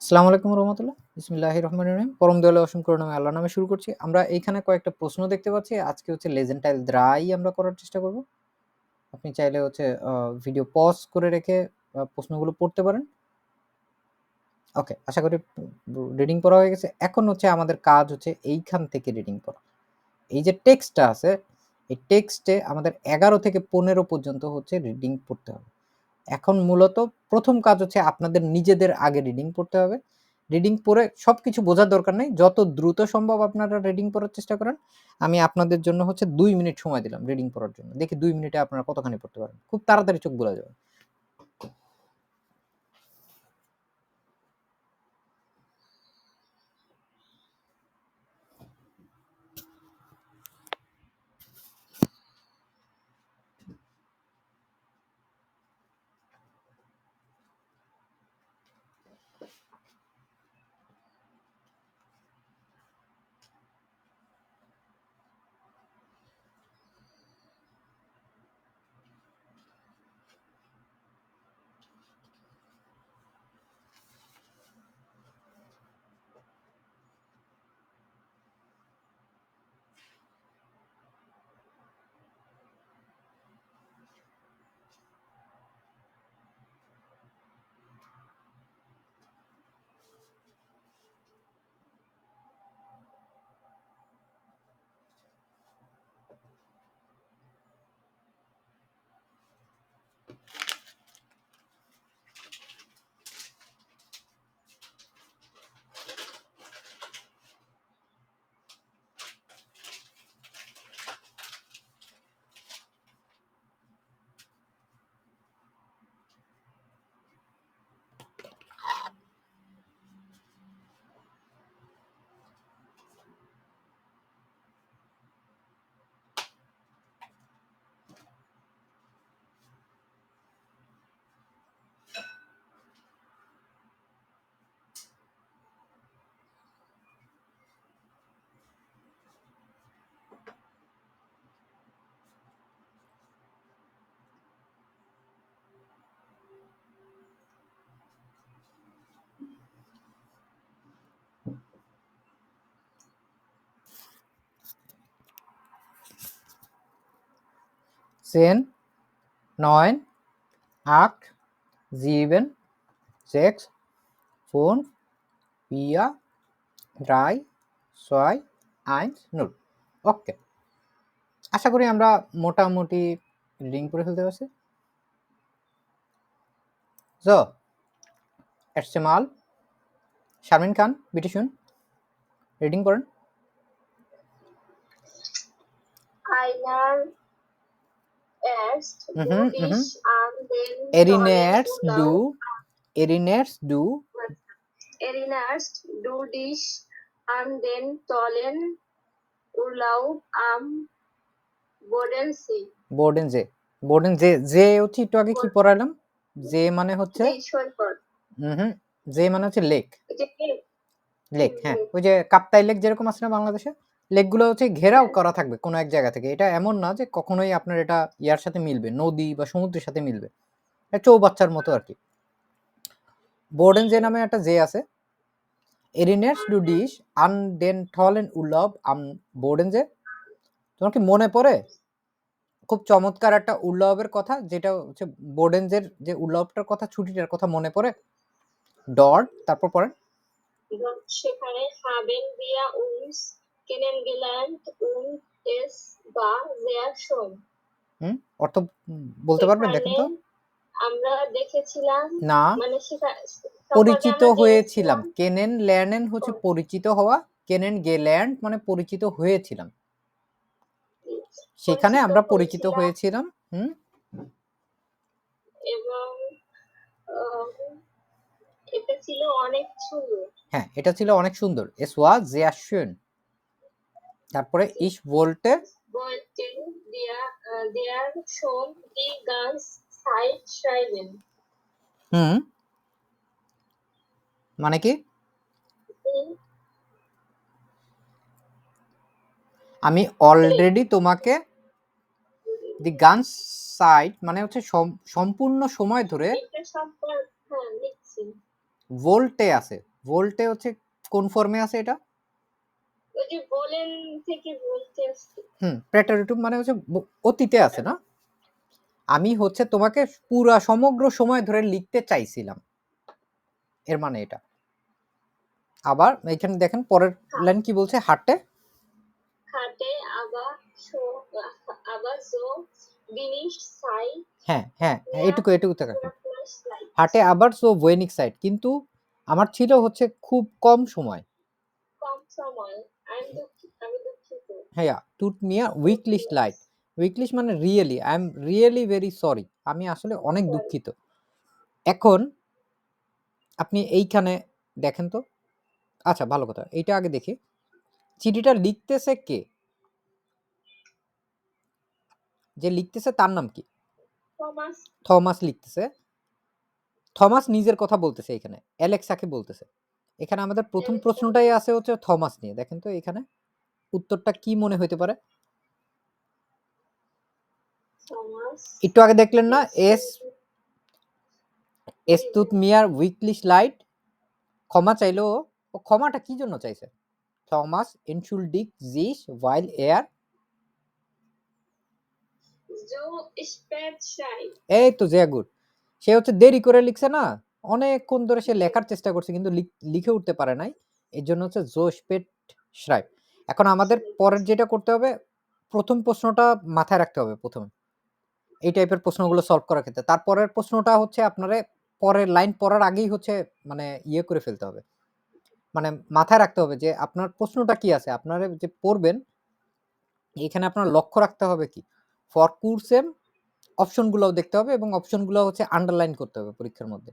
আসসালামু আলাইকুম রহমতুল্লাহ। বিসমিল্লাহির রহমানির রহিম। পরম দয়ালু অসীম করুণাময় আল্লাহর নামে শুরু করছি। আমরা এইখানে কয়েকটা প্রশ্ন দেখতে পাচ্ছি। আজকে হচ্ছে লেজেন্ডাইল দ্রাই আমরা করার চেষ্টা করব। আপনি চাইলে হচ্ছে ভিডিও পজ করে রেখে প্রশ্নগুলো পড়তে পারেন। ওকে, আশা করি রিডিং পড়া হয়ে গেছে। এখন হচ্ছে আমাদের কাজ হচ্ছে এইখান থেকে রিডিং পড়া। এই যে টেক্সটটা আছে, এই টেক্সটে আমাদের ১১ থেকে ১৫ পর্যন্ত হচ্ছে রিডিং পড়তে হবে। এখন মূলত ১ম কাজ হচ্ছে আপনাদের নিজেদের আগে রিডিং পড়তে হবে। রিডিং পড়ে সবকিছু বোঝার দরকার নেই। যত দ্রুত সম্ভব আপনারা রিডিং পড়ার চেষ্টা করেন। আমি আপনাদের জন্য হচ্ছে ২ মিনিট সময় দিলাম রিডিং পড়ার জন্য। দেখি ২ মিনিটে আপনারা কতখানি পড়তে পারেন। খুব তাড়াতাড়ি চোখ বুজে যাবে।10, 9, 8, 7, 6, 5, 4, 3, 2, 1, 0. ওকে। আশা করি আমরা মোটামুটি রিডিং পড়ে ফেলতে পারছি। So, erste Mal শারমিন খান, bitte schön, রিডিং করেন। Einer erst du dich an den Erinnerst tollen du, Urlaub. Erinnerst du dich an den tollen Urlaub am Bodensee? Bodensee. Bodensee, যে হচ্ছে একটু আগে কি পড়ালাম? যে মানে হচ্ছে সৈকত। যে মানে হচ্ছে লেক। লেক, হুম, হ্যাঁ। লেক। ওই যে কাপ্তাই লেক যেরকম আছে না বাংলাদেশে? লেকগুলো হচ্ছে ঘেরাও করা থাকবে কোনো এক জায়গা থেকে। এটা এমন না যে কখনোই আপনার এটা ইয়ার সাথে মিলবে, নদী বা সমুদ্রের সাথে মিলবে। এটা চৌবাচ্চার মতো আরকি। Bodensee নামে একটা যে আছে। Erinnerst du dich an den tollen Urlaub am Bodensee? তোমার কি মনে পড়ে খুব চমৎকার একটা উর্লভের কথা, যেটা হচ্ছে বোডেনজের যে উর্লভটার কথা, ছুটিটার কথা মনে পড়ে? ডট তারপর পড়েন। সেখানে haben wir uns kennengelernt und es war sehr schön. অর্থ বলতে পারবেন দেখেন তো? আমরা দেখেছিলাম, না, মানে পরিচিত হয়েছিলাম। কেনেন ল্যার্নেন হচ্ছে পরিচিত হওয়া, কেনেন গেল্যান্ড মানে পরিচিত হয়েছিলাম। সেখানে আমরা পরিচিত হয়েছিলাম। এবং এটা ছিল অনেক সুন্দর। হ্যাঁ, এটা ছিল অনেক সুন্দর। Es war sehr schön. তারপরে ich wollte der schon die ganze Zeit schreiben. মানে কি? আমি অলরেডি তোমাকে দি গানস সাইট মানে হচ্ছে সম্পূর্ণ সময় ধরে ভোল্টে আছে। ভোল্টে হচ্ছে কোন ফর্মে আছে এটা? ওই যে বলেন থেকে বলতে আসছে। প্রেটারেটিভ মানে হচ্ছে অতীতে আছে না? আমি হচ্ছে তোমাকে পুরা সমগ্র সময় ধরে লিখতে চাইছিলাম, এর মানে এটা। আবার এখানে দেখেন পরের লাইন কি বলছে, হাঁটে hatte aber so wenig Zeit হ্যাঁ হ্যাঁ হ্যাঁ, mehr এটুকু থাকা, für Flashlight. হাঁটে আবার সো ওয়েনিক সাইড, কিন্তু আমার ছিল হচ্ছে খুব কম সময়। কম সময়। আমি দুঃখিত। হ্যাঁ, টুট মিয়া উইকলিশ লাইট, উইকলিশ মানে really, I am really very sorry, আমি আসলে অনেক Sorry. দুঃখিত। এখন আপনি এইখানে দেখেন তো, আচ্ছা ভালো কথা, এইটা আগে দেখি, চিঠিটা লিখতেছে কে? যে লিখতেছে তার নাম কি? Thomas. থমাস লিখতেছে। থমাস নিজের কথা বলতেছে এখানে, অ্যালেক্সাকে বলতেছে। এখানে আমাদের প্রথম Alexa. প্রশ্নটাই আছে হচ্ছে থমাস নিয়ে। দেখেন তো এখানে উত্তরটা কি মনে হইতে পারে? Thomas. একটু আগে দেখলেন না, এস তুত মিয়ার উইকলিশ লাইট, ক্ষমা চাইলো ও। ও ক্ষমাটা কি জন্য চাইছে? থমাস এনশুলডিক জিস ওয়াইল এয়ার, So spät sei. এই তো যে গুড। সে হচ্ছে দেরি করে লিখছে না, অনেকক্ষণ ধরে সে লেখার চেষ্টা করছে কিন্তু লিখে উঠতে পারে নাই, এর জন্য হচ্ছে জো স্পেট শ্রাইব। এখন আমাদের পরের যেটা করতে হবে, প্রথম প্রশ্নটা মাথায় রাখতে হবে প্রথমে, এই টাইপের প্রশ্নগুলো সলভ করার ক্ষেত্রে। তারপরের প্রশ্নটা হচ্ছে আপনারে পরের লাইন পড়ার আগেই হচ্ছে মানে ইয়ে করে ফেলতে হবে, মানে মাথায় রাখতে হবে যে আপনার প্রশ্নটা কি আছে, আপনারা যে পড়বেন এখানে আপনার লক্ষ্য রাখতে হবে কি, ফর কুরসেম অপশনগুলোও দেখতে হবে এবং অপশনগুলো হচ্ছে আন্ডারলাইন করতে হবে পরীক্ষার মধ্যে।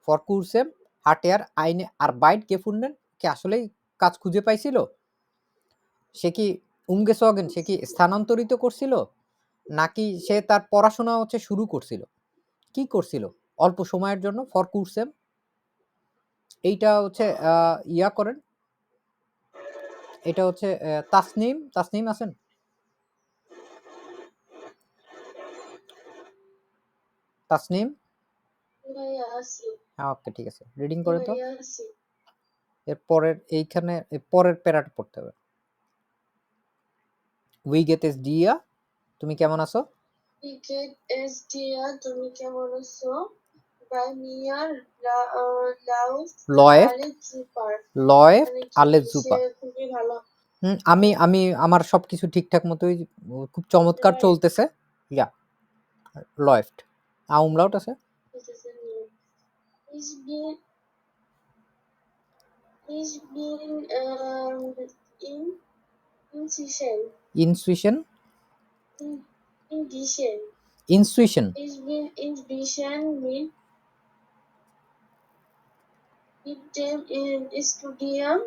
ফর কুরসেম হাটেয়ার আইনে আর বাইট গেফুন্ডেন, কি আসলেই কাজ খুঁজে পাইছিল? সে কি উমগেসওয়াগেন, সে কি স্থানান্তরিত করছিল, নাকি সে তার পড়াশোনা হচ্ছে শুরু করছিল? কি করছিল অল্প সময়ের জন্য? ফর কুরসেম এইটা হচ্ছে ইয়া করেন, এটা হচ্ছে তাসনিম, তাসনিম আছেন? তাসনিম, ভাইয়া আছি। হ্যাঁ ওকে ঠিক আছে, রিডিং করেন তো। ভাইয়া আছি। এর পরের এইখানে পরের প্যারাটা পড়তে হবে। উই গেট এস ডিয়া, তুমি কেমন আছো? ক্রিকেট এস দিয়া তুমি কেমন আছো? বাই মিয়ার লাউস লয়েফট, আলে জুপার। লয়েফট মানে কি আলে সে জুপা। খুবই ভালো। আমি আমি আমার সবকিছু ঠিকঠাক মতোই, খুব চমৎকার Right. চলতেছে। ইয়া লয়েফট আউমলাউট আছে। This is a new. Ich bin in intuition. ইনসুইশন, In, intuition. ইনসুইশন, Ich bin intuition mit dem Studium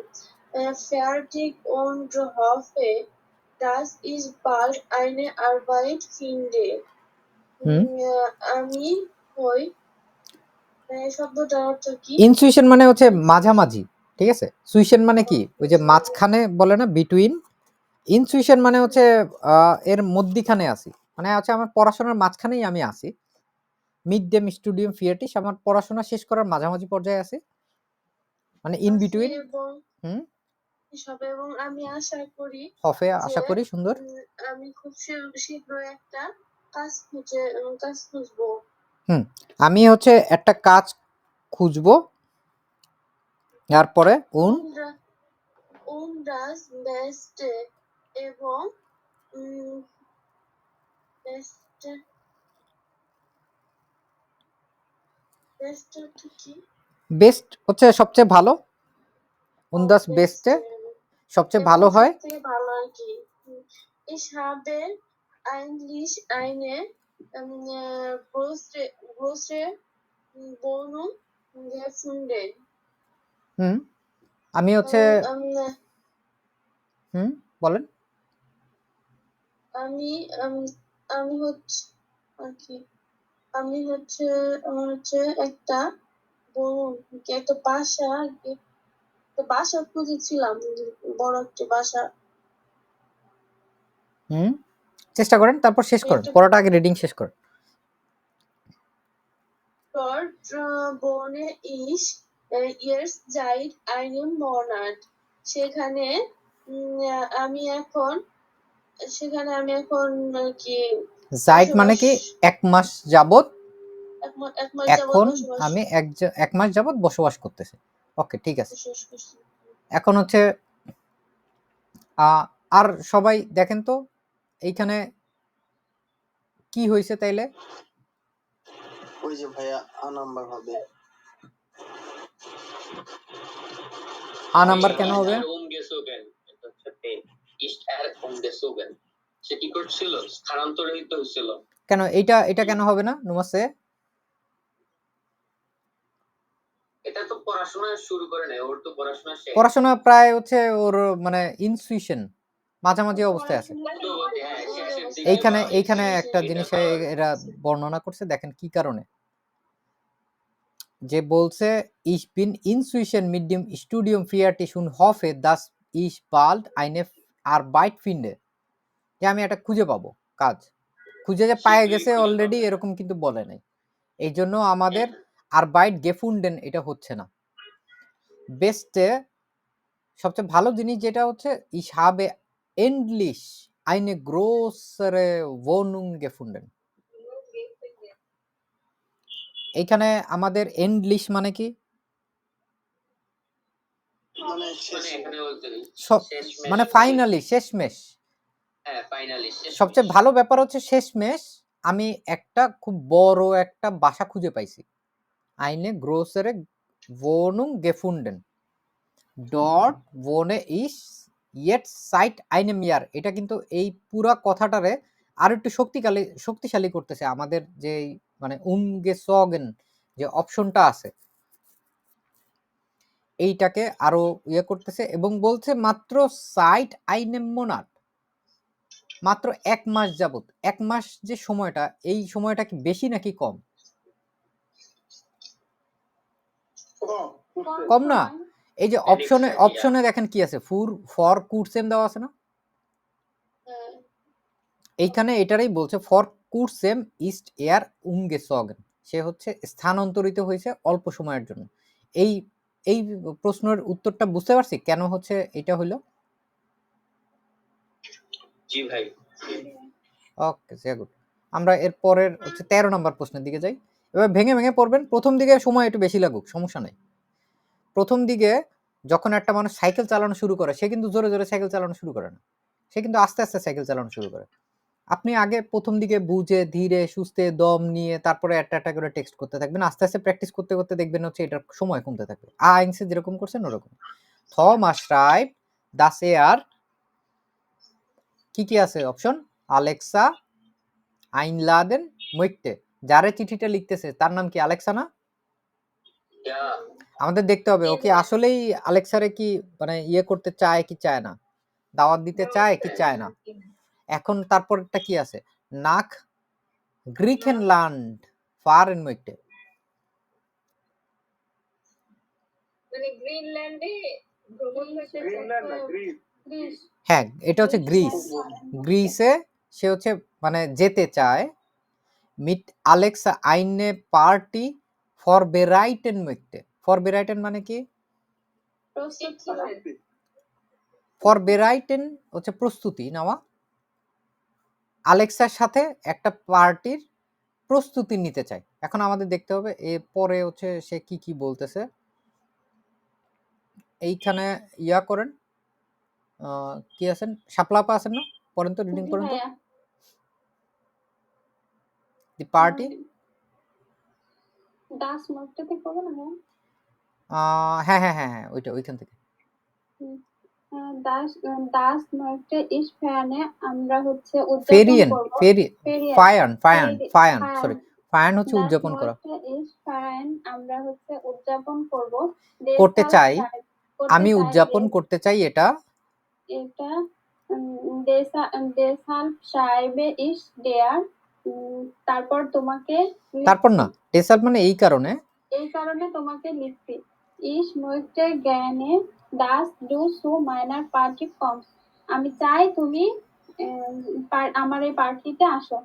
fertig und hoffe, dass ich bald eine Arbeit finde. আমি হই শব্দটার অর্থ কি? ইনসুইশন মানে হচ্ছে মাঝামাঝি, ঠিক আছে। সুইশন মানে কি, ওই যে মাঝখানে বলে না, বিটুইন। ইনসুইশন মানে হচ্ছে এর মধ্যিখানে আছি, মানে হচ্ছে আমার পড়াশোনার মাঝখানেই আমি আছি। মিড ডেম স্টুডিয়াম ফিয়াটিস, আমার পড়াশোনা শেষ করার মাঝামাঝি পর্যায়ে আছি, মানে ইন বিটুইন। এবং হুম, এবং আমি আশা করি হফে যে আশা করি সুন্দর। আমি খুব শীঘ্রই একটা কাজ খুঁজবো। আমি হচ্ছে একটা কাজ খুঁজবো, তারপরে und das Beste এবং Beste Beste কি? বেস্ট হচ্ছে সবচেয়ে ভালো, উন্দাস বেস্টে সবচেয়ে ভালো হয়। সবথেকে ভালো আর কি। Ich habe eigentlich eine große Wohnung gefunden. আমি হচ্ছে বলেন। আমি আমি হচ্ছে আর কি, আমি হচ্ছে আমার হচ্ছে একটা একটা বাসা খুঁজেছিলাম, বড় একটা বাসা। চেষ্টা করেন, তারপর শেষ করেন, পড়াটা আগে রিডিং শেষ করেন। Dort wohne ich Jetzt seit einem Monat. সেখানে আমি এখন কি জাইট মানে কি বসবাস- এক মাস যাবত, এক মাস যাবত এখন বসবাস আমি এক মাস যাবত বসবাস করতেছি। ওকে, ঠিক আছে। বসবাস করছি। এখন হচ্ছে আর সবাই দেখেন তো এইখানে কি হয়েছে তাইলে? ওই যে ভাইয়া আ নাম্বার হবে। আ নাম্বার কেন হবে? সে কি করছিল? স্থানান্তরিত হয়েছিল। কেন এটা কেন হবে না নুমাসে? এটা তো পড়াশোনা শুরু করে নাই, ওর তো পড়াশোনা শেষ। পড়াশোনা প্রায় হচ্ছে ওর মানে ইনসুইশন মাঝামাঝি অবস্থায় আছে। এইখানে একটা জিনিস এরা বর্ণনা করছে, দেখেন কি কারণে। যে বলছে ich bin inzwischen mit dem Studium fertig und hoffe, dass ich bald eine Arbeit finde. যে আমি এটা খুঁজে পাবো কাজ, খুঁজে যে পায়ে গেছে অলরেডি এরকম কিন্তু বলে নাই। এই জন্য আমাদের Arbeit gefunden এটা হচ্ছে না। বেস্টে সবচেয়ে ভালো জিনিস যেটা হচ্ছে ich habe endlich eine größere Wohnung gefunden. এইখানে আমাদের endlich মানে কি? মানে ফাইনালি, শেষমেশ। হ্যাঁ, ফাইনালি সবচেয়ে ভালো ব্যাপার হচ্ছে শেষমেশ আমি একটা খুব বড় একটা বাসা খুঁজে পাইছি। eine größere Wohnung gefunden. Dort wohne ich jetzt seit einem Jahr. এটা কিন্তু এই পুরা কথাটারে আরো একটু শক্তিশালী করতেছে আমাদের যে মানে umgezogen যে অপশনটা আছে এইটাকে আরো ইয়ে করতেছে এবং বলছে মাত্র seit einem Monat, মাত্র এক মাস যাবত। এক মাস যে সময়টা, এই সময়টা কি বেশি নাকি কম? কম না? এই যে অপশনে দেখেন কি আছে, ফর কুরসেম দেওয়া আছে না? এইখানে এটারই বলছে ফর কুরসেম ইস্ট এয়ার umgezogen, সে হচ্ছে স্থানান্তরিত হয়েছে অল্প সময়ের জন্য। এই এই প্রশ্নের উত্তরটা বুঝতে পারছি কেন হচ্ছে এটা হলো? জি ভাই। ওকে, সে গুড। আমরা এর পরের হচ্ছে 13 নম্বর প্রশ্নের দিকে যাই। এবার ভেঙে ভেঙে পড়বেন। প্রথম দিকে সময় একটু বেশি লাগুক, সমস্যা নাই। প্রথম দিকে যখন একটা মানুষ সাইকেল চালানো শুরু করে, সে কিন্তু জোরে জোরে সাইকেল চালানো শুরু করে না, সে কিন্তু আস্তে আস্তে সাইকেল চালানো শুরু করে। আপনি আগে প্রথম দিকে বুঝে ধীরে সুস্থে দম নিয়ে তারপরে একটা করে টেক্সট করতে থাকবেন। আস্তে আস্তে প্র্যাকটিস করতে করতে দেখবেন হচ্ছে এটার সময় কমতে থাকবে। আইনসে যেরকম করছেন ওরকম। থমাস schreibt, dass er কি আছে অপশন? Alexa einladen möchte. যারে চিঠিটা লিখতেছে তার নাম কি আলেক্সা না? আমাদের দেখতে হবে ও কি আসলেই আলেক্সারে কি মানে ইয়ে করতে চায় কি চায় না, দাওয়াত দিতে চায় কি চায় না। এখন তারপরটা কি আছে? নাক গ্রিকেনল্যান্ড ফারেন মইতে, মানে গ্রিনল্যান্ডে ভ্রমণ করতে গ্রিস। হ্যাঁ এটা হচ্ছে গ্রিস। গ্রিসে সে হচ্ছে মানে যেতে চায়। মিট আলেক্সা আইনে পার্টি ফর বেরাইটেন মইতে। ফর বেরাইটেন মানে কি? ফর বেরাইটেন হচ্ছে প্রস্তুতি নেওয়া। আলেক্সার সাথে একটা পার্টির প্রস্তুতি নিতে চায়। এখন আমাদের দেখতে হবে এরপরে হচ্ছে সে কি কি বলতেছে। এইখানে ইয়া করেন, কি আছেন? শাপলাপা আছেন না? পড়েন তো, রিডিং করেন তো। দি পার্টি দাস মার্কটাতে পড়ো না? হ্যাঁ হ্যাঁ হ্যাঁ হ্যাঁ ওইটা ওইখান থেকে। দাস মার্কটে ইস ফ্যানে আমরা হচ্ছে উদযাপন ফেরিয়েন করব। ফায়ান সরি, ফায়ান হচ্ছে উদযাপন করা। ইস ফ্যান আমরা হচ্ছে উদযাপন করব। করতে চাই, আমি উদযাপন করতে চাই এটা। এটা দেসাল সাহেবে ইস দেয়ার। তারপর তোমাকে তারপর না, ডেসাল্ট মানে এই কারণে তোমাকে লিখছি। ইস মইতে জ্ঞানে দাস ডু সু মাইনার পার্টি কম। আমি চাই তুমি আমার এই পার্টিতে আসো।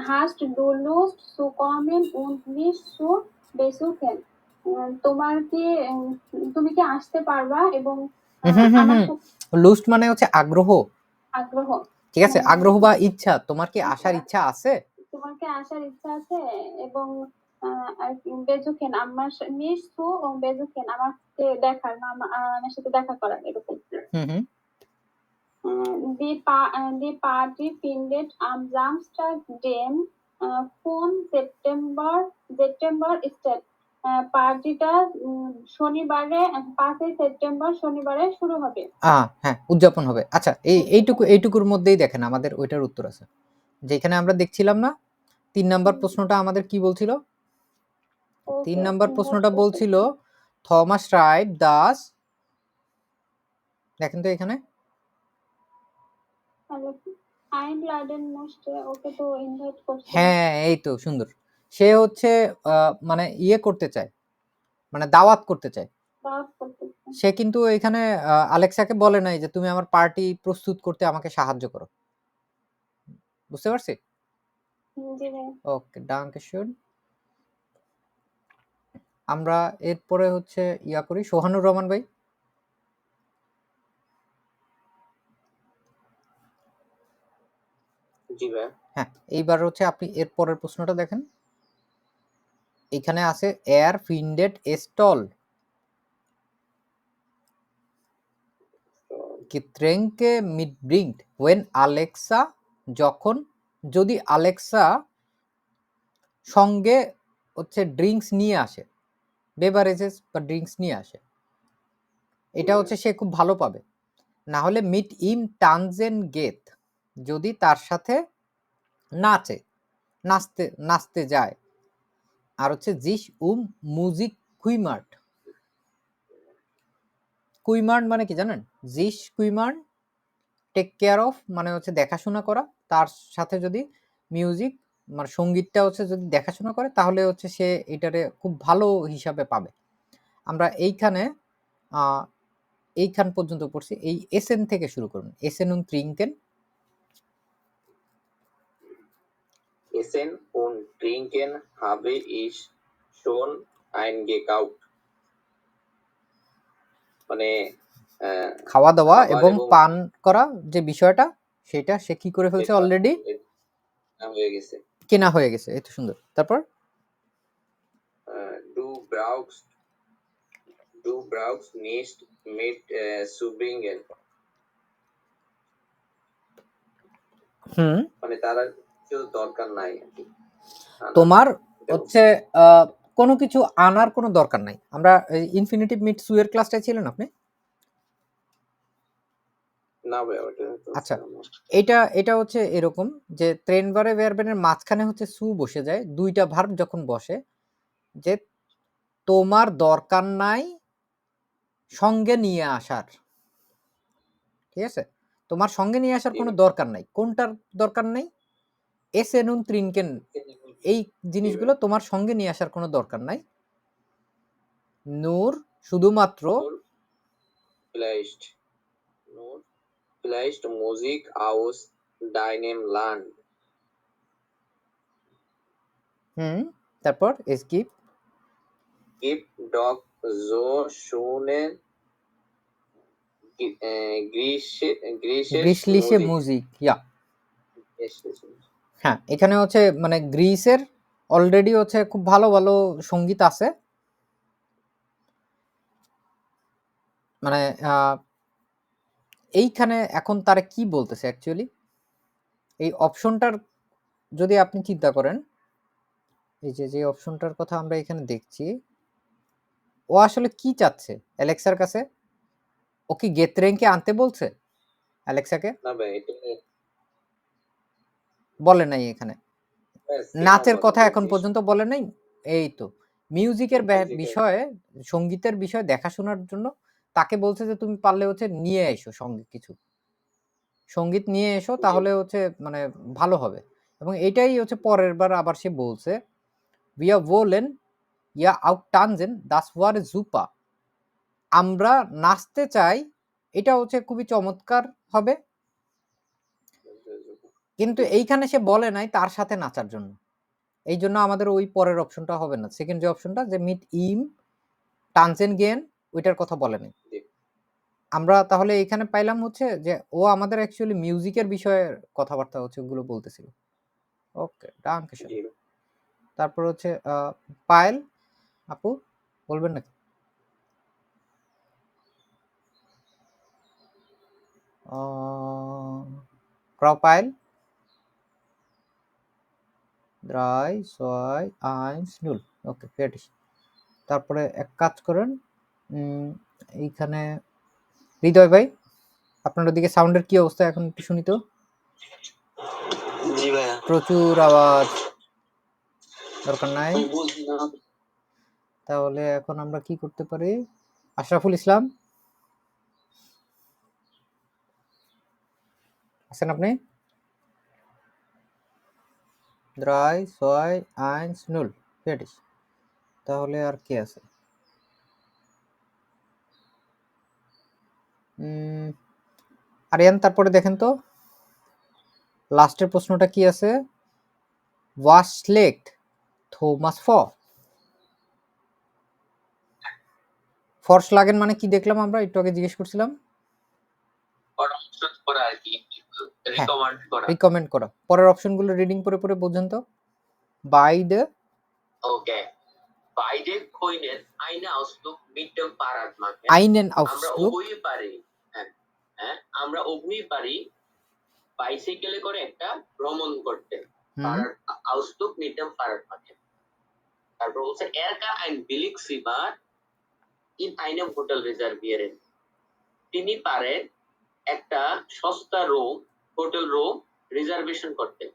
হাস্ট ডু লুস্ট সু কমেন উন্ড মিস সু বেসুকেন। তোমার কি তুমি কি আসতে পারবা এবং আমার সাথে লুস্ট মানে হচ্ছে আগ্রহ, আগ্রহ। ঠিক আছে? আগ্রহ বা ইচ্ছা, তোমার কি আসার ইচ্ছা আছে? তোমার কি আসার ইচ্ছা আছে এবং বেজুকেন আমার নিশ্চু ও বেজুকেন আমাকে দেখার আমার সাথে দেখা করার এরকম। হুম The party ended am Samstag, dem 4 September start. পার্টিটা শনিবারে 5 সেপ্টেম্বর শনিবারে শুরু হবে। হ্যাঁ, উদযাপন হবে। আচ্ছা, এইটুকুর মধ্যেই দেখেন আমাদের ওইটার উত্তর আছে। যেখানে আমরা দেখছিলাম না 3 নাম্বার প্রশ্নটা আমাদের কি বলছিল? 3 নাম্বার প্রশ্নটা বলছিল থমাস রাইট দাস, দেখেন তো এখানে হ্যাঁ, এই তো সুন্দর। সে হচ্ছে মানে ইয়ে করতে চায়, মানে দাওয়াত করতে চায়। সে কিন্তু এখানে আলেক্সাকে বলে নাই যে তুমি আমার পার্টি প্রস্তুত করতে আমাকে সাহায্য করো। বুঝতে পারছি? ওকে, ডাঙ্কে শুন। আমরা এরপরে হচ্ছে ইয়া করি, সোহানুর রহমান ভাই। জি ভাই। হ্যাঁ, এইবার হচ্ছে আপনি এর পরের প্রশ্নটা দেখেন। এখানে আছে এয়ার ফিন্ডেড স্টল Getränke mitbringt when Alexa, যখন, যদি আলেক্সা সঙ্গে হচ্ছে ড্রিঙ্কস নিয়ে আসে, বেভারেজেস বা ড্রিঙ্কস নিয়ে আসে, এটা হচ্ছে সে খুব ভালো পাবে। না হলে মিট ইম টানজেন গেত, যদি তার সাথে নাচে, নাচতে যায়। আর হচ্ছে জিস মুজিক কুইমার্ট। কুইমার্ট মানে কি জানেন? জিস কুইমার্ট টেক কেয়ার অফ মানে হচ্ছে দেখাশোনা করা, তার সাথে যদি মিউজিক মানে সঙ্গীতটা হচ্ছে যদি দেখাশোনা করে তাহলে হচ্ছে সে এটারে খুব ভালো হিসাবে পাবে। আমরা এইখান পর্যন্ত পড়ছি। এই এসএন থেকে শুরু করুন। এসএন und trinken, Essen und Trinken habe ich schon eingekauft, মানে খাওয়া দাওয়া খাবার এবং পান করা যে বিষয়টা সেটা সে কি করে ফেলছে, সেটা অলরেডি হয়ে গেছে। কেনা হয়ে গেছে। এই তো সুন্দর। তারপর du brauchst nicht mit zu bringen, মানে তারা কিছু দরকার নাই আর কি। তোমার হচ্ছে কোনো কিছু আনার কোনো দরকার নাই। আমরা ইনফিনিটিভ মিট সু এর ক্লাসটায় ছিলেন আপনি? না ভাই, ওটা আচ্ছা, এটা হচ্ছে এরকম যে ট্রেনবারে ভার্বের মাঝখানে হচ্ছে সু বসে যায়, দুইটা ভার্ব যখন বসে, যে তোমার দরকার নাই সঙ্গে নিয়ে আসার, ঠিক আছে? তোমার সঙ্গে নিয়ে আসার কোনো দরকার নাই। কোনটার দরকার নাই? এসেন und trinken, এই জিনিসগুলো তোমার সঙ্গে নিয়ে আসার কোনো দরকার নাই। নূর শুধুমাত্র vielleicht Musik aus deinem Land, তারপর es gibt doch so schöne গ্রিসলিশে মুজিক, ইয়া। হ্যাঁ, এখানে হচ্ছে মানে গ্রিসের অলরেডি হচ্ছে খুব ভালো ভালো সঙ্গীত আছে। মানে এইখানে এখন তারা কি বলতেছে অ্যাকচুয়ালি, এই অপশনটার যদি আপনি চিন্তা করেন, এই যে অপশনটার কথা আমরা এখানে দেখছি, ও আসলে কি চাচ্ছে অ্যালেক্সার কাছে? ও কি গেতরেঙ্কে আনতে বলছে অ্যালেক্সাকে? না ভাই, এটা বলে নাই এখানে। নাচের কথা এখন পর্যন্ত বলে নাই। এই তো মিউজিকের বিষয়ে, সঙ্গীতের বিষয়ে দেখাশোনার জন্য তাকে বলছে যে তুমি পারলে হচ্ছে নিয়ে এসো সঙ্গে কিছু সঙ্গীত নিয়ে এসো, তাহলে হচ্ছে মানে ভালো হবে। এবং এটাই হচ্ছে পরের বার আবার সে বলছে wir wollen ja auch tanzen, das war super, আমরা নাচতে চাই, এটা হচ্ছে খুবই চমৎকার হবে। কিন্তু এইখানে সে বলে নাই তার সাথে নাচার জন্য। এই জন্য আমাদের ওই পরের অপশনটা হবে না। সেকেন্ড যে অপশনটা যে মিট ইম টানজেন গেন ওইটার কথা বলেনি। জি। আমরা তাহলে এখানে পাইলাম হচ্ছে যে ও আমাদের অ্যাকচুয়ালি মিউজিকের বিষয়ে কথাবার্তা হচ্ছে ওগুলো বলতেছিল। ওকে, ডানকে জি। তারপর হচ্ছে পায়েল আপু বলবেন নাকি? Frau Pail 3, 2, 1, 0 ওকে fertig। তারপরে এক কাজ করেন, এইখানে হৃদয় ভাই আপনার ওদিকে সাউন্ডের কি অবস্থা এখন একটু শুনি তো। জি ভাইয়া। প্রচুর আওয়াজ, দরকার নাই। বলছি না। তাহলে এখন আমরা কি করতে পারি? আশরাফুল ইসলাম আছেন আপনি? 3, 2, 1, 0 fertig। তাহলে আর কি আছে? আরিয়ান তারপরে দেখেন তো লাস্টের প্রশ্নটা কি আছে? Was schlägt Thomas vor? ফরশলাগেন মানে কি দেখলাম আমরা একটু আগে জিজ্ঞেস করছিলাম। পরামর্শ করা আর কি, রিকমেন্ড করা। রিকমেন্ড করা। পরের অপশনগুলো রিডিং পরে পরে বোঝেন তো। বাইডে ওকে, বাইডে কইনেন আইনে আউসলুক mit dem Fahrrad machen। আইনেন আমরা আউসলুক উভয়ই পারি, হ্যাঁ হ্যাঁ, আমরা উভয়ই পারি বাইসাইকেলে করে একটা ভ্রমণ করতে। Fahrrad Ausflug mit dem Fahrrad machen। তারপর বলছে er kann ein billig Zimmer in einem Hotel reservieren। তিনি পারেন একটা সস্তা রুম, হোটেল রুম রিজার্ভেশন করতে।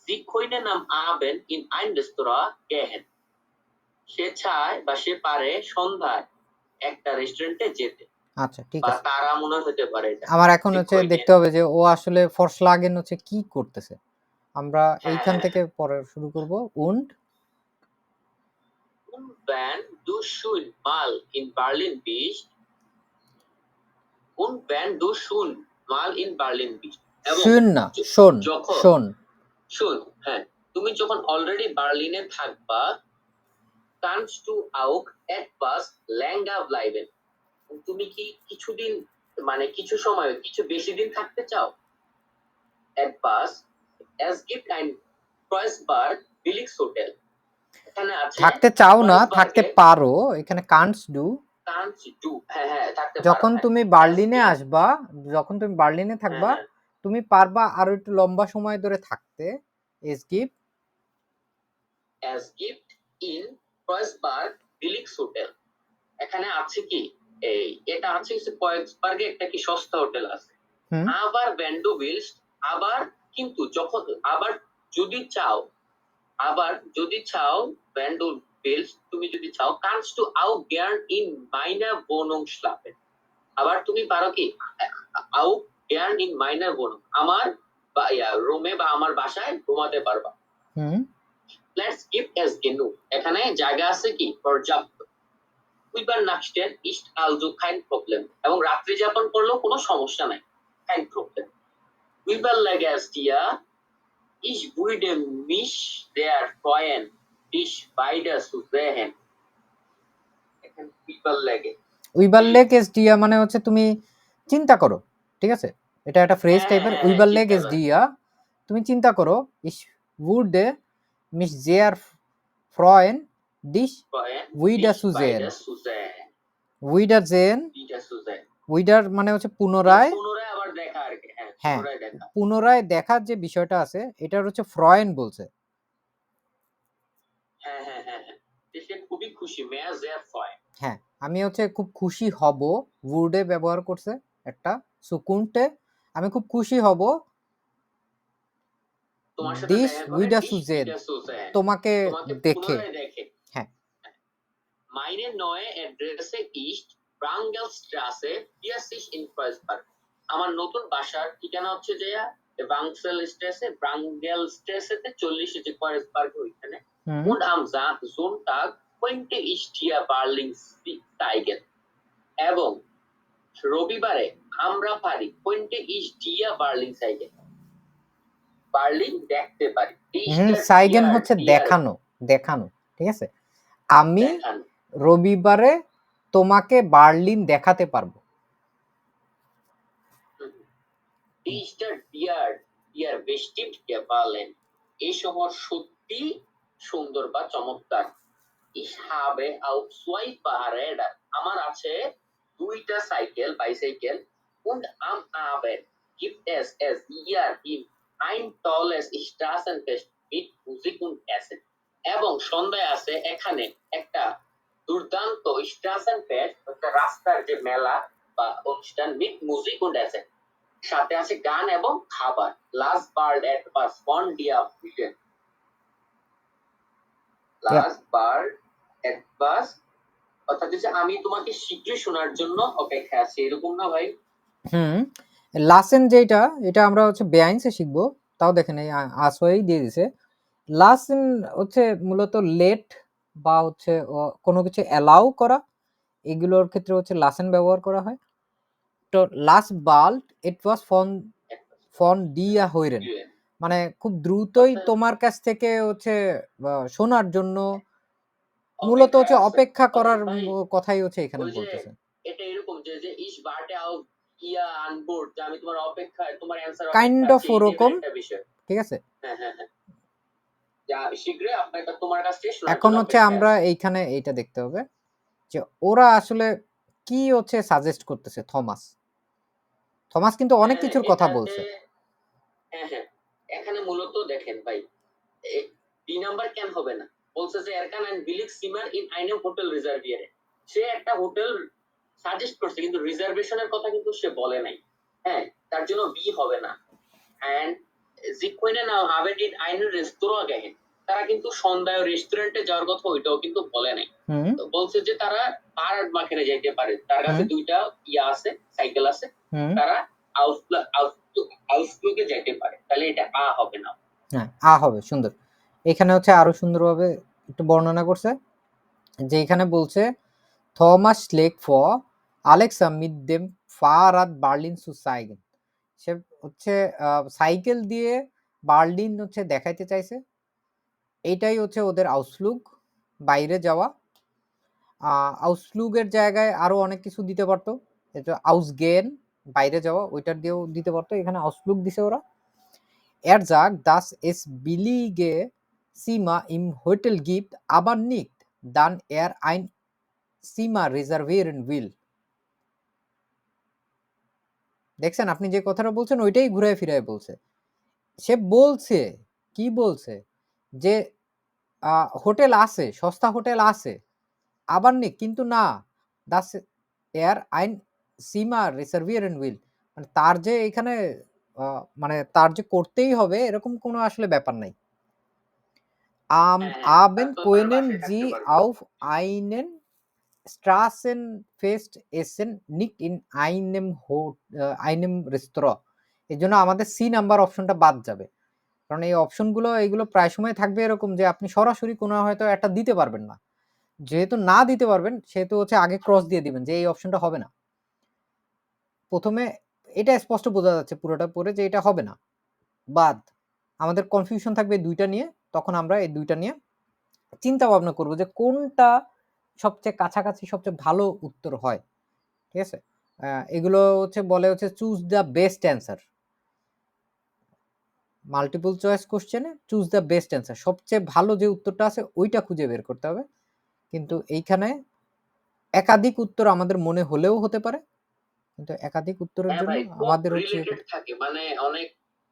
Sie können am Abend in ein Restaurant gehen। সে চায় বা সে পারে সন্ধ্যায় একটা রেস্টুরেন্টে যেতে। আচ্ছা ঠিক বা আছে। তারা মনে হতে পারে এটা। আমার এখন হচ্ছে Sie können। দেখতে হবে যে ও আসলে ফরশলাগেন হচ্ছে কি করতেছে। আমরা এইখান হ্যাঁ। থেকে পরে শুরু করব। und wenn du schon mal in Berlin bist। und wenn du schon mal in Berlin bist। এবং schön না শোন যখন শোন শুন, হ্যাঁ, তুমি যখন অলরেডি বার্লিনে থাকবা, kannst du auch etwas länger bleiben। তুমি কি কিছুদিন মানে কিছু সময় কিছু বেশি দিন থাকতে চাও? etwas, es gibt ein Kreuzberg Billigs Hotel। এখানে আছে থাকতে চাও না, Kreuzberg-এ থাকতে পারো। এখানে কান্টস ডু। kannst du, হ্যাঁ হ্যাঁ, থাকতে পারো। যখন হ্যাঁ। তুমি Es বার্লিনে gibt, আসবা, যখন তুমি বার্লিনে হ্যাঁ থাকবা, হ্যাঁ, তুমি পারবা আরো একটু লম্বা সময় ধরে থাকতে। Es gibt es gibt in Kreuzberg Billigs Hotel। এখানে আছে কি, এই এটা আছে কয়েকসবার্গে একটা কি সস্তা হোটেল আছে। আবার wenn du willst, আবার কিন্তু যখন, আবার যদি চাও, আবার যদি চাও wenn du willst, তুমি যদি চাও kannst du auch gern in meiner Wohnung schlafen। আবার তুমি পারো কি auch gern in meiner Wohnung, আমার বা রুমে বা আমার বাসায় ঘুমাতে পারবা। Let's give es genug। এখানে জায়গা আছে কি পর্যাপ্ত। Übernachten ist also kein Problem। এবং রাত্রি যাপন করলেও কোনো সমস্যা নাই, kein Problem। Überlege es dir, ich würde mich sehr freuen, dich beide zu sehen। এখানে überlege, উইবারলেগ এস ডিয়া মানে হচ্ছে তুমি চিন্তা করো, ঠিক আছে? এটা একটা ফ্রেজ টাইপের। উইবারলেগ এস ডিয়া, তুমি চিন্তা করো। ich würde mich sehr freuen, dich wieder zu sehen। wieder sehen, wieder মানে হচ্ছে পুনরায়, পুনরায় আবার দেখা আর কি। হ্যাঁ, পুনরায় দেখা। পুনরায় দেখার যে বিষয়টা আছে এটার হচ্ছে ফ্রয়েন বলছে। হ্যাঁ হ্যাঁ হ্যাঁ হ্যাঁ, সে খুবই খুশি, mehr sehr freuen। হ্যাঁ, আমি হচ্ছে খুব খুশি হব, উডে ব্যবহার করছে একটা সুকুনটে। আমি খুব খুশি হব তোমার সাথে দিস দেখা করে, উইডা dich সুজেন, wieder zu sehen। তোমাকে তোমাকে দেখে। পুনরায় দেখে। হ্যাঁ, Meine neue Adresse ist Brangelstraße 40 in Kreuzberg। আমার নতুন বাসার ঠিকানা হচ্ছে যে Brangelstraße 40 যে Kreuzberg ওইখানে। Und am Sonntag könnte ich dir Berlin zeigen। এবং রবিবারে আমরা পারি könnte ich dir Berlin zeigen, Berlin দেখতে পারি। সাইগেন হচ্ছে দেখানো, দেখানো, ঠিক আছে? আমি দেখান। রবিবারে তোমাকে বার্লিন দেখাতে পারবো। Die Stadt Bier bestimmt gefallen. এই শহর সত্যি সুন্দর বা চমৎকার। Ich habe auch zwei Fahrräder. আমার আছে 2টা cycle, bicycle. Und am Abend gibt es hier ein tolles Straßenfest mit Musik und Essen. এবং সন্ধ্যায় আছে এখানে একটা দুর্দান্ত Straßenfest, একটা রাস্তার যে মেলা বা অনুষ্ঠান mit Musik und Essen. সাথে আছে গান এবং খাবার। Last bird at was von dir vision. Last bird at was অর্থাৎ হচ্ছে আমি তোমাকে শীঘ্রই শোনার জন্য অপেক্ষায় আছি, এরকম না ভাই? লাসেন যেটা, এটা আমরা হচ্ছে বেআইনসে শিখবো। তাও দেখেন এই আসোয়াই দিয়ে দিছে। লাসেন হচ্ছে মূলত লেট বা হচ্ছে কোনো কিছু অ্যালাউ করা, এগুলোর ক্ষেত্রে হচ্ছে লাসেন ব্যবহার করা হয়। তো লাস্ট বাল্ট ইট ওয়াজ ফন দিয়া হইরেন, মানে খুব দ্রুতই তোমার কাছ থেকে হচ্ছে শোনার জন্য মূলত হচ্ছে অপেক্ষা করার কথাই হচ্ছে এখানে বলতেছে। এটা এরকম যে যে ইস বার্টে আউ ইয়া আনবোর্ড, যে আমি তোমার অপেক্ষায়, তোমার অ্যানসার কাইন্ড অফ ওরকম, ঠিক আছে। হ্যাঁ হ্যাঁ হ্যাঁ, যা শীঘ্রই আপনাকে তোমার কাছ থেকে শোনার এখন জন্য হচ্ছে আমরা এইখানে এইটা দেখতে হবে যে ওরা আসলে কি হচ্ছে সাজেস্ট করতেছে। থমাস কিন্তু অনেক কিছুর কথা বলছে। হ্যাঁ হ্যাঁ, এখানে মূলত দেখেন ভাই, বি নাম্বার কেন হবে না, বলছে যে এরকান এন্ড বিলিক সিমার ইন আইনেম হোটেল রিজার্ভিয়ারে। সে একটা হোটেল সাজেস্ট করছে কিন্তু রিজার্ভেশনের কথা কিন্তু সে বলে নাই। হ্যাঁ, তার জন্য বি হবে না। এন্ড জিকুইনে নাও হাবেন ইন আইনের রেস্তোরাঁ গেহেন, তারা কিন্তু সন্ধ্যায় রেস্টুরেন্টে যাওয়ার কথা ওইটাও কিন্তু বলে নাই। তো বলছে যে তারা পাহাড় মাখেনে যাইতে পারে, তার কাছে 2টা ইয়া আছে, সাইকেল আছে, তারা আউসফ্লোকে যাইতে পারে। তাহলে এটা আ হবে না। হ্যাঁ, আ হবে। সুন্দর। এখানে হচ্ছে আরো সুন্দরভাবে একটু বর্ণনা করছে যে এখানে বলছে থমাস লেক ফর আলেক্সা মিট দেম ফারাদ বার্লিন সু সাইকেল। সে হচ্ছে সাইকেল দিয়ে বার্লিন হচ্ছে দেখাইতে চাইছে। এইটাই হচ্ছে ওদের আউসফ্লুগ, বাইরে যাওয়া। আউসফ্লুগের জায়গায় আরো অনেক কিছু দিতে পারতো, এটা আউসগেন, বাইরে যাওয়া, ওইটার দিয়েও দিতে পারতো। এখানে আউসফ্লুগ দিছে ওরা। Er sagt, dass es billige Zimmer im Hotel gibt, aber nicht, dann er ein Zimmer reservieren will. দেখছেন আপনি যে কথাটা বলছেন ওইটাই ঘুরায় ফিরায় বলছে। সে বলছে, কি বলছে যে হোটেল আছে, সস্তা হোটেল আছে, আবার নেই, কিন্তু না, das er ein Zimmer reservieren will, মানে তার যে এখানে মানে তার যে করতেই হবে এরকম কোনো আসলে ব্যাপার নাই। Am Abend können Sie auf einen Straßenfest essen, nicht in einem Restaurant. এজন্য আমাদের সি নাম্বার অপশনটা বাদ যাবে। কারণ এই অপশনগুলো এগুলো প্রায় সময় থাকবে এরকম যে আপনি সরাসরি কোনো হয়তো একটা দিতে পারবেন না। যেহেতু না দিতে পারবেন সেহেতু হচ্ছে আগে ক্রস দিয়ে দিবেন যে এই অপশনটা হবে না। প্রথমে এটা স্পষ্ট বোঝা যাচ্ছে পুরোটা পড়ে যে এটা হবে না, বাদ। আমাদের কনফিউশন থাকবে 2টা নিয়ে, তখন আমরা এই 2টা নিয়ে চিন্তা ভাবনা করব যে কোনটা সবচেয়ে কাছাকাছি সবচেয়ে ভালো উত্তর হয়। ঠিক আছে? এগুলো হচ্ছে বলে হচ্ছে choose the best answer. Multiple choice কোশ্চেনে চুজ দ্য বেস্ট অ্যান্সার, সবচেয়ে ভালো যে উত্তরটা আছে ওইটা খুঁজে বের করতে হবে। কিন্তু এইখানে একাধিক উত্তর আমাদের মনে হলেও হতে পারে, কিন্তু একাধিক উত্তরের জন্য আমাদের হচ্ছে থাকে, মানে অনেক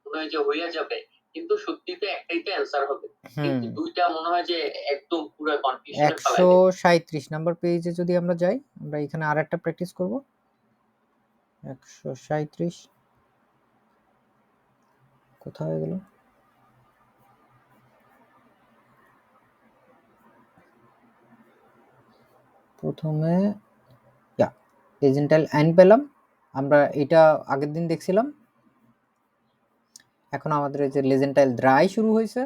মনে হয় যে হইয়া যাবে, কিন্তু সত্যি তো একটাই তো অ্যানসার হবে, কিন্তু 2টা মনে হয় যে একদম পুরো কনফিউশনে ফেলাই দেবে। 137 নাম্বার পেজে যদি আমরা যাই, আমরা এখানে আরেকটা প্র্যাকটিস করব। 137 কোথায় গেল? প্রথমে লেজেন্টাইল আইন পেলাম, আমরা এটা আগের দিন দেখছিলাম। এখন আমাদের এই যে লেজেন্টাইল দ্রাই শুরু হয়েছে।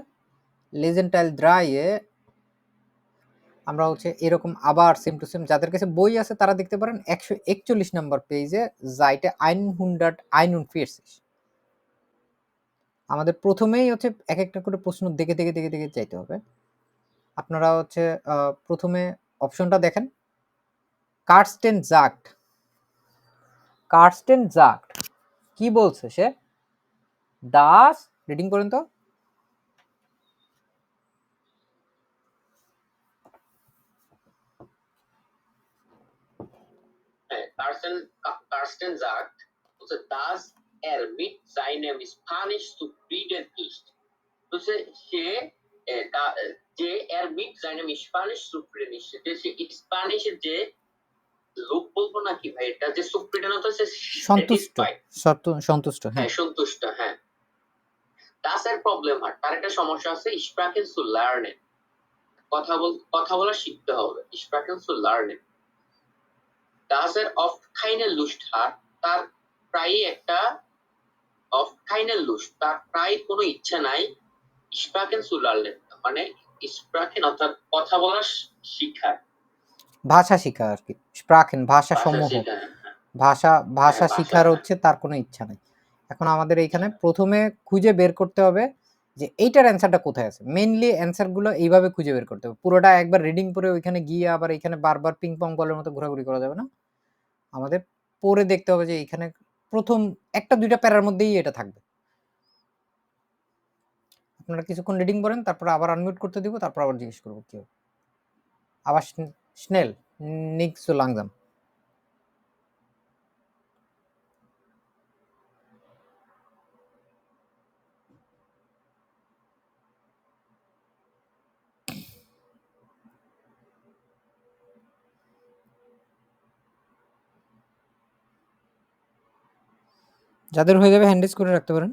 লেজেন্টাইল দ্রাইয়ে আমরা হচ্ছে এরকম আবার সেম টু সেম, যাদের কাছে বই আছে তারা দেখতে পারেন 141 নাম্বার পেজে যাইতে 141 আমাদের প্রথমেই হচ্ছে এক একটা করে প্রশ্ন দেখে যাইতে হবে। আপনারা হচ্ছে প্রথমে অপশনটা দেখেন, কার্স্টেন জাক্ট। কার্স্টেন জাক্ট কি বলছে সে? দাস, রিডিং করেন তো। Carsten sagt, also dass mit seinem Spanisch zufrieden ist. Also যে mit seinem Spanisch zufrieden ist, যে স্প্যানিশের যে লোক বলবো নাকি ভাই, এটা যে সুপ্রিডেন হচ্ছে সন্তুষ্ট, সন্তুষ্ট, হ্যাঁ সন্তুষ্ট, হ্যাঁ। দাসের প্রবলেম হয়, তার একটা সমস্যা আছে, স্প্রাকেন টু লার্নেন, কথা বলা শিখতে হবে, স্প্রাকেন টু লার্নেন। দাসের অফ কাইনে লুস্ট হাট, তার প্রায় একটা অফ কাইনে লুস্ট, তার প্রায় কোনো ইচ্ছা নাই স্প্রাকেন টু লার্নেন, মানে স্প্রাকেন অর্থাৎ কথা বলা শিখার, ভাষা শিখা আর কি, স্প্রাকেন ভাষা সমূহ, ভাষা শিখার হচ্ছে তার কোনো ইচ্ছা নেই। এখন আমাদের এইখানে প্রথমে খুঁজে বের করতে হবে যে এইটার অ্যান্সারটা কোথায় আছে। মেইনলি অ্যান্সারগুলো এইভাবে খুঁজে বের করতে হবে, পুরোটা একবার রিডিং করে ওইখানে গিয়ে আবার এখানে বারবার পিং পং বলের মতো ঘোরাঘুরি করা যাবে না। আমাদের পড়ে দেখতে হবে যে এইখানে প্রথম একটা দুইটা প্যারার মধ্যেই এটা থাকবে। আপনারা কিছুক্ষণ রিডিং করেন, তারপর আবার আনমিউট করতে দিব, তারপর আবার জিজ্ঞেস করবো কি হবে। আবার স্নেল নিক সো লাংজাম। যাদের হয়ে যাবে হ্যান্ড রেজ করে রাখতে পারেন।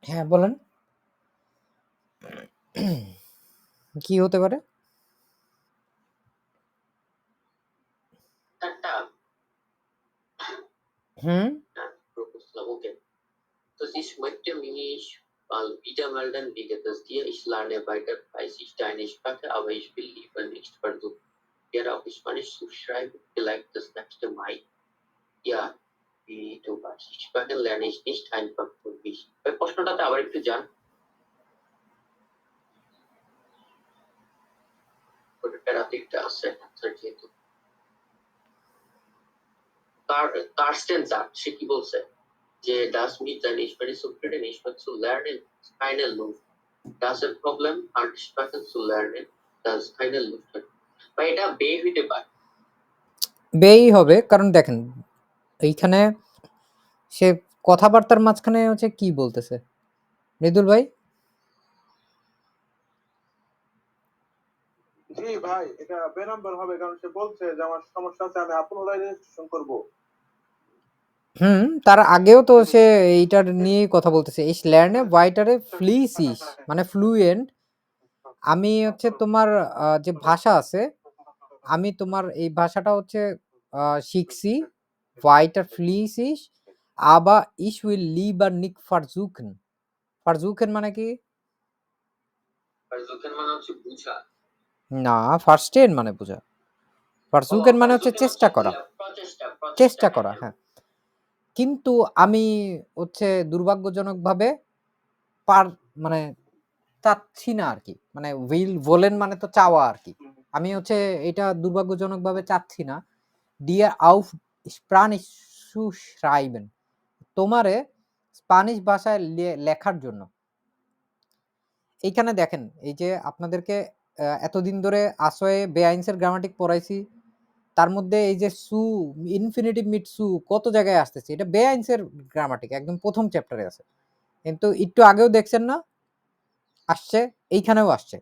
হ্যাঁ বলেন, কি হতে পারে? Okay. Das ist möchte mich mal wieder melden wegen des dir. Ich lerne weiter, weiß ich deine Sprache, aber ich will lieber nicht versuchen, dir auf Spanisch zu schreiben, vielleicht das nächste Mal. Ja, wie du weißt, Sprache lerne ich nicht einfach für mich. Bei প্রশ্নটাতে আবার একটু জান, ওটা রাতে একটা আছে যেহেতু Kirsten জাক্ট, সে কি বলছে যে das mit seiner Sprache zufrieden ist, zu lernen ist keine Luft. Das ist ein Problem, andere Sprachen zu lernen, das ist keine Luft. বা এটা বে হইতে পারে, বেই হবে, কারণ দেখেন এইখানে সে কথাবার্তার মাঝখানে হচ্ছে কি বলতেছে মৃদুল ভাই? জি ভাই, এটা বে নাম্বার হবে, কারণ সে বলছে যে আমার সমস্যা আছে, আমি পুনরায় রেজিস্ট্রেশন করব। তার আগেও তো সে এইটার নিয়েই কথা বলতেছে, এই ল্যান্ডে ওয়াইটারে ফ্লিসিস মানে ফ্লুয়েন্ট। আমি হচ্ছে তোমার যে ভাষা আছে, আমি তোমার এই ভাষাটা হচ্ছে শিখছি, ওয়াইটার ফ্লিসিস আবা ইশ উইল লিবার নিক ফারজুকেন। ফারজুকেন মানে কি? ভার্সুকেন মানে হচ্ছে বুঝা। না, ভার্স্টেন মানে বোঝা। ভার্সুকেন মানে হচ্ছে ভার্সুকেন চেষ্টা করা। প্রচেষ্টা চেষ্টা করা, হ্যাঁ। কিন্তু আমি হচ্ছে দুর্ভাগ্যজনকভাবে পার মানে চাচ্ছি না আরকি। মানে wollen মানে তো চাওয়া আরকি। আমি হচ্ছে এটা দুর্ভাগ্যজনকভাবে চাচ্ছি না। Dir auf Spanisch zu schreiben. তোমারে স্প্যানিশ ভাষায় লেখার জন্য। এইখানে দেখেন, এই যে আপনাদেরকে এতদিন ধরে আসোয়ে বেআইনসের গ্রামাটিক পড়াইছি। তার মধ্যে এই যে সু, ইনফিনিটিভ মিড সু কত জায়গায় আসতেছে। এটা বেআইনসের গ্রামাটিক একদম ১ম চ্যাপ্টারে আছে। কিন্তু একটু আগেও দেখছেন না? আসছে, এইখানেও আসছে।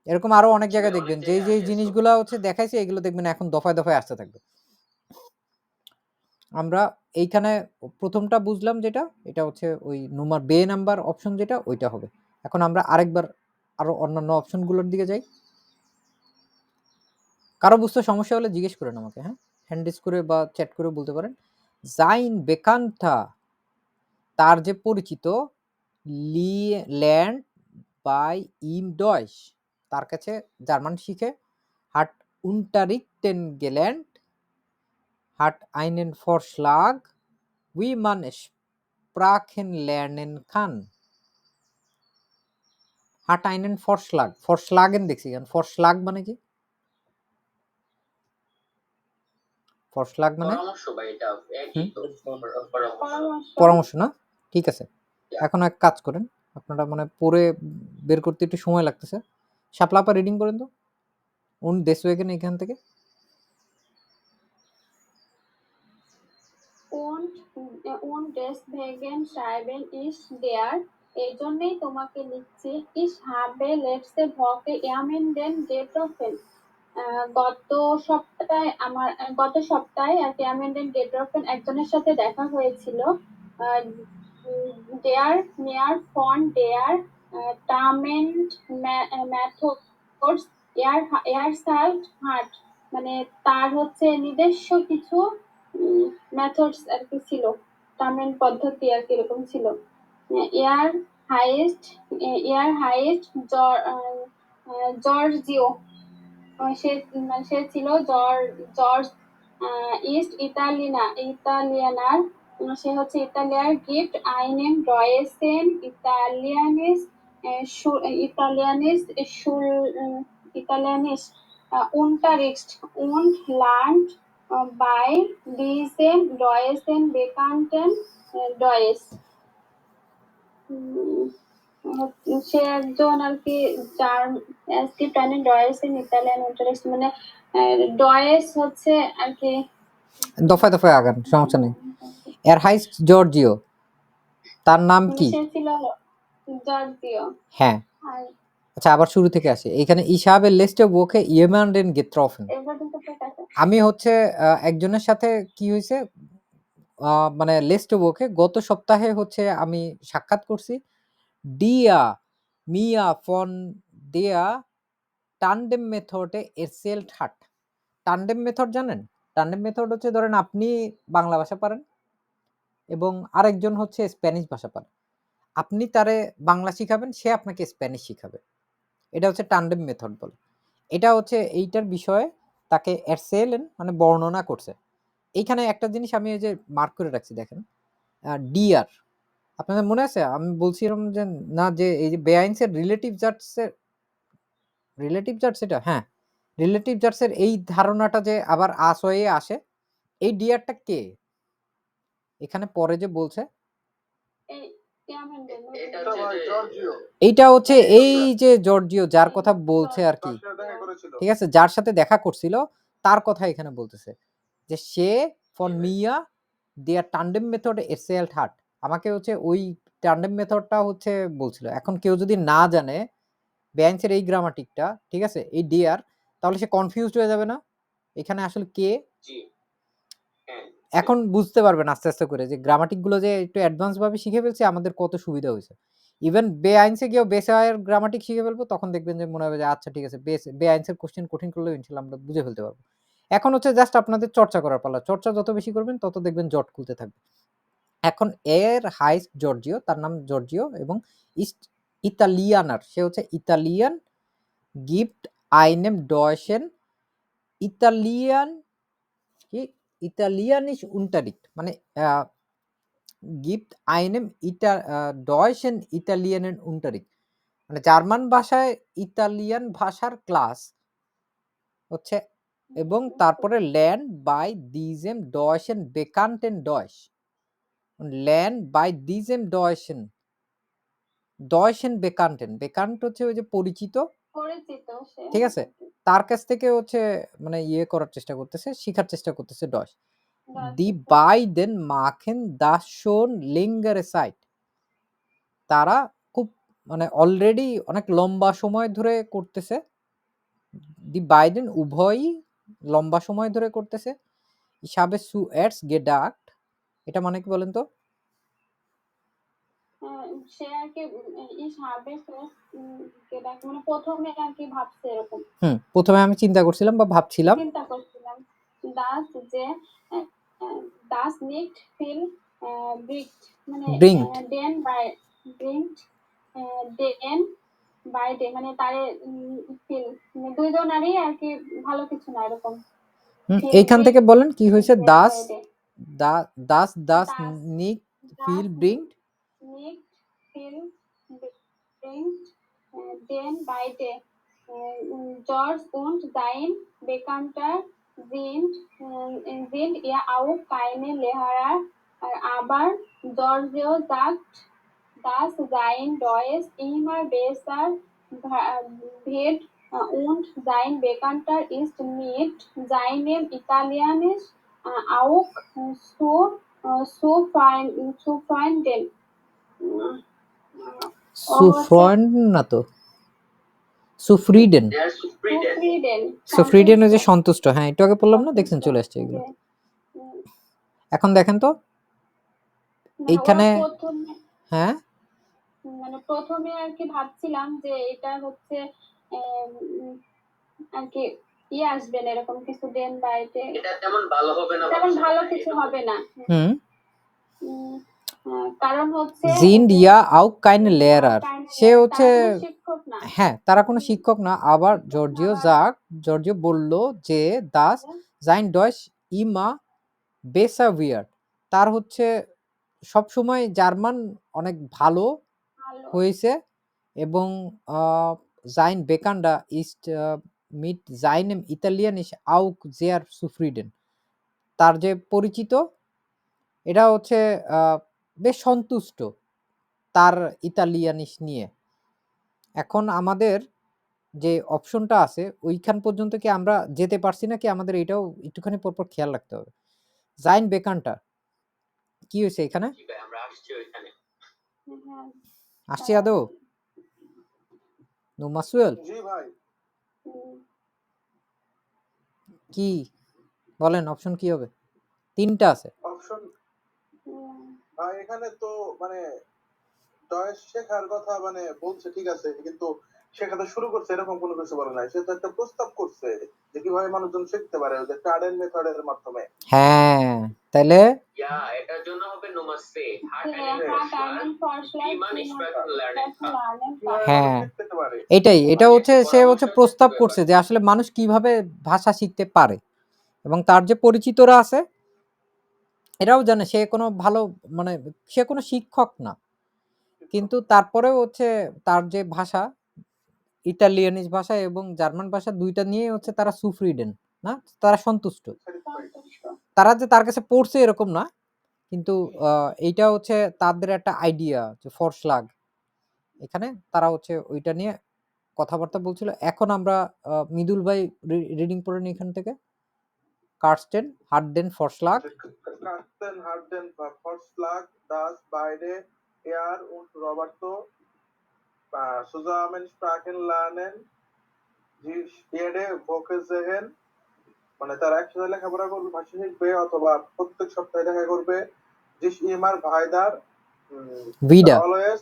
এরকম আরো অনেক জায়গায় অনেক দেখবেন জায়গায় যেই আসে। জিনিসগুলা হচ্ছে দেখাইছে এগুলো দেখবেন এখন দফায়, দফায় আসতে থাকবে। আমরা এইখানে ১ম টা বুঝলাম যেটা, এটা হচ্ছে ওই বে নাম্বার অপশন যেটা ওইটা হবে। এখন আমরা আরেকবার আরো অন্যান্য অপশনগুলোর দিকে যাই। কারো বুঝতে সমস্যা হলে জিজ্ঞেস করেন আমাকে, হ্যাঁ? হ্যান্ড রেইজ করে বা চ্যাট করে বলতে পারেন। Sein Bekannter তার যে পরিচিত lernt bei ihm Deutsch তার কাছে জার্মান শিখে hat unterrichten gelernt hat einen Vorschlag wie man Sprachen lernen kann hat einen Vorschlag Vorschlagen দেখছি কেন Vorschlag মানে কি Vorschlag মানে পরামর্শ বা এটা একই তো পরামর্শ। পরামর্শ না ঠিক আছে এখন এক কাজ করেন আপনারা মানে পড়ে বের করতে একটু সময় লাগতেছে শাপলা আপা রিডিং করেন তো und deswegen এখান থেকে und deswegen schreiben ich dir এই জন্যই তোমাকে লিখছি ich habe letzte Woche jemanden getroffen গত সপ্তাহে আর কি jemanden getroffen একজনের সাথে দেখা হয়েছিল der mir von der Tament Methods erzählt hat মানে তার হচ্ছে নিজস্ব কিছু মেথডস আর কি ছিল টামেন পদ্ধতি আর কি এরকম ছিল এয়ার হাইস্ট জর্জিও সে ছিল জর্জ ইস্ট ইতালিয়ানার সে হচ্ছে ইতালিয়ার গিফট আইনেম রয়েসেন ইতালিয়ানিস Unterricht und lernt bei diesem Deutschen bekannten Deutsch সে একজন আর কি ডয়েসেন ইতালিয়ান ইন্টারেস্ট মানে ডয়েস হচ্ছে আর কি দফায় দফায় আগান সমস্যা নেই এর হাইস্ট জর্জিও তার নাম কি সে ছিল জর্জিও হ্যাঁ আর আচ্ছা আবার শুরু থেকে আসি এখানে ইসাবের লিস্টে ওকে ইয়েমান্ডেন গেট্রফেন এবার কিন্তু ঠিক আছে আমি হচ্ছে একজনের সাথে কি হয়েছে মানে লিস্টে ওকে গত সপ্তাহে হচ্ছে আমি সাক্ষাৎ করছি ডিয়া মিয়া ফন দেয়া টান্ডেম মেথডে এরসেল্ট হাট টান্ডেম মেথড জানেন টান্ডেম মেথড হচ্ছে ধরেন আপনি বাংলা ভাষা পারেন এবং আরেকজন হচ্ছে স্প্যানিশ ভাষা পারেন আপনি তারে বাংলা শিখাবেন সে আপনাকে স্প্যানিশ শিখাবে এটা হচ্ছে টান্ডেম মেথড বলে এটা হচ্ছে এইটার বিষয়ে তাকে এরসেলেন মানে বর্ণনা করছে এইখানে একটা জিনিস আমি এই যে মার্ক করে রাখছি দেখেন ডিআর আপনাদের মনে আছে আমি বলছিলাম যে না যে এই যে বেআইনসের রিলেটিভ জাটস এটা হ্যাঁ রিলেটিভ জাটসের এই ধারণাটা যে আবার আস হয়ে আসে এই ডিআরটা কে এখানে পরে যে বলছে এটা হচ্ছে যে জর্জিও এইটা হচ্ছে এই যে জর্জিও যার কথা বলছে আর কি তার সাথে দেখা করেছিল ঠিক আছে যার সাথে দেখা করছিল তার কথা এখানে বলতেছে যে সে ফর মিয়া দেয়ার টান্ডেম মেথড এসেল্ট হার্ট আমাকে হচ্ছে ওই টান্ডেম মেথডটা হচ্ছে বলছিল এখন কেউ যদি না জানে বেআইনসের এই গ্রামাটিকটা ঠিক আছে এই ডিআর তাহলে সে কনফিউজড হয়ে যাবে না এখানে আসলে কে জি হ্যাঁ এখন বুঝতে পারবেন আস্তে আস্তে করে যে গ্রামাটিক গুলো যে একটু অ্যাডভান্স ভাবে শিখে ফেলছি আমাদের কত সুবিধা হয়েছে ইভেন বেআইনসে গিয়েও বেসায়ের গ্রামাটিক শিখে ফেলবো তখন দেখবেন যে মনে হবে যে আচ্ছা ঠিক আছে বেআইনসের কোশ্চেন কঠিন করলেও ইনশাল্লাহ আমরা বুঝে ফেলতে পারবো এখন হচ্ছে জাস্ট আপনাদের চর্চা করার পালা চর্চা যত বেশি করবেন তত দেখবেন জট খুলতে থাকবে এখন এর হাইস্ট জর্জিও তার নাম জর্জিও এবং ইস্ট ইতালিয়ানার, সে হচ্ছে ইতালিয়ান, গিফট আইনেম ডয়েশেন ইতালিয়ান, কি ইতালিয়ানিশ উন্টারিক্ট, মানে গিফট আইনেম ডয়েশেন ইতালিয়ানের উন্টারিক্ট, মানে জার্মান ভাষায় ইতালিয়ান ভাষার ক্লাস হচ্ছে, এবং তারপরে ল্যান্ড বাই দিজেম ডয়েশেন বেকান্টেন ডয়েশ, ল্যান্ড বাই দিজেম ডয়েশেন বেকান্টেন, বেকান্ট হচ্ছে ওই যে পরিচিত, পরিচিত সে, ঠিক আছে, তার কাছ থেকে হচ্ছে মানে ইয়ে করার চেষ্টা করতেছে, শিখার চেষ্টা করতেছে ডয়েশ। দি বাইডেন মাখেন দাস শোন লিঙ্গারে সাইট, তারা খুব মানে অলরেডি অনেক লম্বা সময় ধরে করতেছে, দি বাইডেন উভয়ই লম্বা সময় ধরে করতেছে, ইসাবে সু এটস গেডাক্ট, এটা মানে কি বলেন তো? সে আর কি মানে প্রথমে আর কি ভাবছে এরকম, প্রথমে আমি চিন্তা করছিলাম বা ভাবছিলাম, দাস যে দাস নিট ফিল ব্রিক্ট, মানে Bringt. ডেন বাই ব্রিক্ট, ডেন বাই ডে, মানে তারে ফিল, মানে দুইজনারই আর কি ভালো কিছু না এরকম। এইখান থেকে বলেন কি হয়েছে, দাস দাস নিক feel ব্রিংট, nicht viel bringt, denn beide George und sein Bekannter sind ja auch keine Lehrer, aber Giorgio sagt, dass sein Deutsch immer besser wird und sein Bekannter ist mit seinem Italienisch auch zufrieden. সুফ্রয়েন্ড না তো, সুফ্রিডেন, They are Sweden. সুফ্রিডেন ওই যে সন্তুষ্ট, হ্যাঁ একটু আগে বললাম না, দেখছেন চলে আসছে এগুলো। এখন দেখেন তো এইখানে, হ্যাঁ মানে প্রথমে আর কি ভাবছিলাম যে এটা হচ্ছে আর কি আসবে না এরকম কিছু, দেন বাইতে এটা তেমন ভালো হবে না, তেমন ভালো কিছু হবে না, কারণ হচ্ছে জিন্ড ইয়া আউ কাইনে লেয়ারার, সে হচ্ছে শিক্ষক না, হ্যাঁ তারা কোনো শিক্ষক না, আবার জর্জিও বলল যে দাস জাইন ডয়েশ ইমা বেসাভিয়ার, তার হচ্ছে সব সময় জার্মান অনেক ভালো হয়েছে, এবং জাইন বেকান্ডা ইস্ট মিট জাইনেম ইতালিয়ানিশ আউক জেয়ার সুফ্রিডেন, তার যে পরিচিত এটা হচ্ছে বেশ সন্তুষ্ট তার ইতালিয়ানিশ নিয়ে। এখন আমাদের যে অপশনটা আছে ওইখান পর্যন্ত কি আমরা যেতে পারছি নাকি, আমাদের এটাও একটুখানি পরপর খেয়াল রাখতে হবে। জাইন বেকানটা কি হয়েছে এখানে, আমরা আসছি ওইখানে, আসছি আদৌ নুমাসুয়েল, জি ভাই, কি বলেন অপশন কি হবে? তিনটা আছে অপশন ভাই, এখানে তো মানে ডয়েশ শেখার কথা মানে বলছে ঠিক আছে, কিন্তু শেখাতে শুরু করছে এরকম কোনো কিছু বলে নাই, সে তো একটা প্রস্তাব করছে যে কিভাবে মানুষজন শিখতে পারে, ওই যে টার্ডেন মেথডের মাধ্যমে। হ্যাঁ তাইলে ইয়া এটার জন্য হবে নোমাস সে হ্যাঁ এটাই, এটা হচ্ছে সে হচ্ছে প্রস্তাব করছে যে আসলে মানুষ কিভাবে ভাষা শিখতে পারে, এবং তার যে পরিচিতরা আছে এরাও জানে সে কোনো ভালো মানে সে কোনো শিক্ষক না, কিন্তু তারপরেও হচ্ছে তার যে ভাষা ইতালিয়ানিজ ভাষা এবং জার্মান ভাষা দুইটা নিয়ে হচ্ছে তারা সুফ্রিডেন না, তারা সন্তুষ্ট, তারা যে তার কাছে পড়ছে এরকম না, কিন্তু এইটা হচ্ছে তাদের একটা আইডিয়া যে ফরশলাগ, এখানে তারা হচ্ছে ওইটা নিয়ে কথাবার্তা বলছিল। এখন আমরা মৃদুল ভাই রিডিং পড়ে নি এখান থেকে, কার্স্টেন হার্ডেন ফরশলাগ, Carsten Harden Vorschlag, dass beide er und Roberto zusammen sprechen lernen, sie beide Vokabeln, মানে তারা একসাথে লেখাপড়া করবে, ভাষা শিখবে, অথবা প্রত্যেক সপ্তাহে দেখা করবে, জিস ইমার ভাইদার ভিডা অলওয়েজ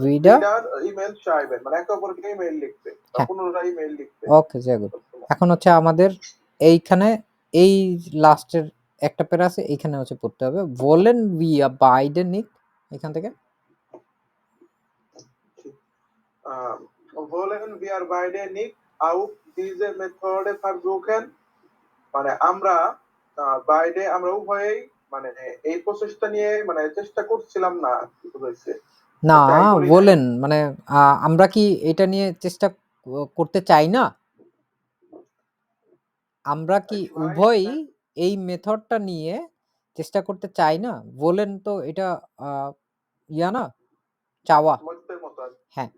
ভিডা ইমেল চাইবেন, মানে একে অপরকে ইমেল লিখবে, পুনরায় ইমেল লিখবে। ওকে জাগুড, এখন হচ্ছে আমাদের এইখানে এই লাস্টের একটা প্যারা আছে, এইখানে হচ্ছে পড়তে হবে ভোলেন উইয়া বাইডেন নিক, এখান থেকে wollen wir beide nicht auf diese Methode versuchen? মানে আমরা বাইরে আমরা উভয়েই মানে এই প্রচেষ্টা নিয়ে মানে চেষ্টা করছিলাম না কি হয়েছে না ট্রাই করি নাই। বলেন মানে আমরা কি এটা নিয়ে চেষ্টা করতে চাই না? আমরা কি Ich weiß উভয়ই nicht, এই মেথডটা নিয়ে চেষ্টা করতে চাই না? বলেন তো এটা ইয়া না? চাওয়া। মধ্যের মতো আর কি। হ্যাঁ,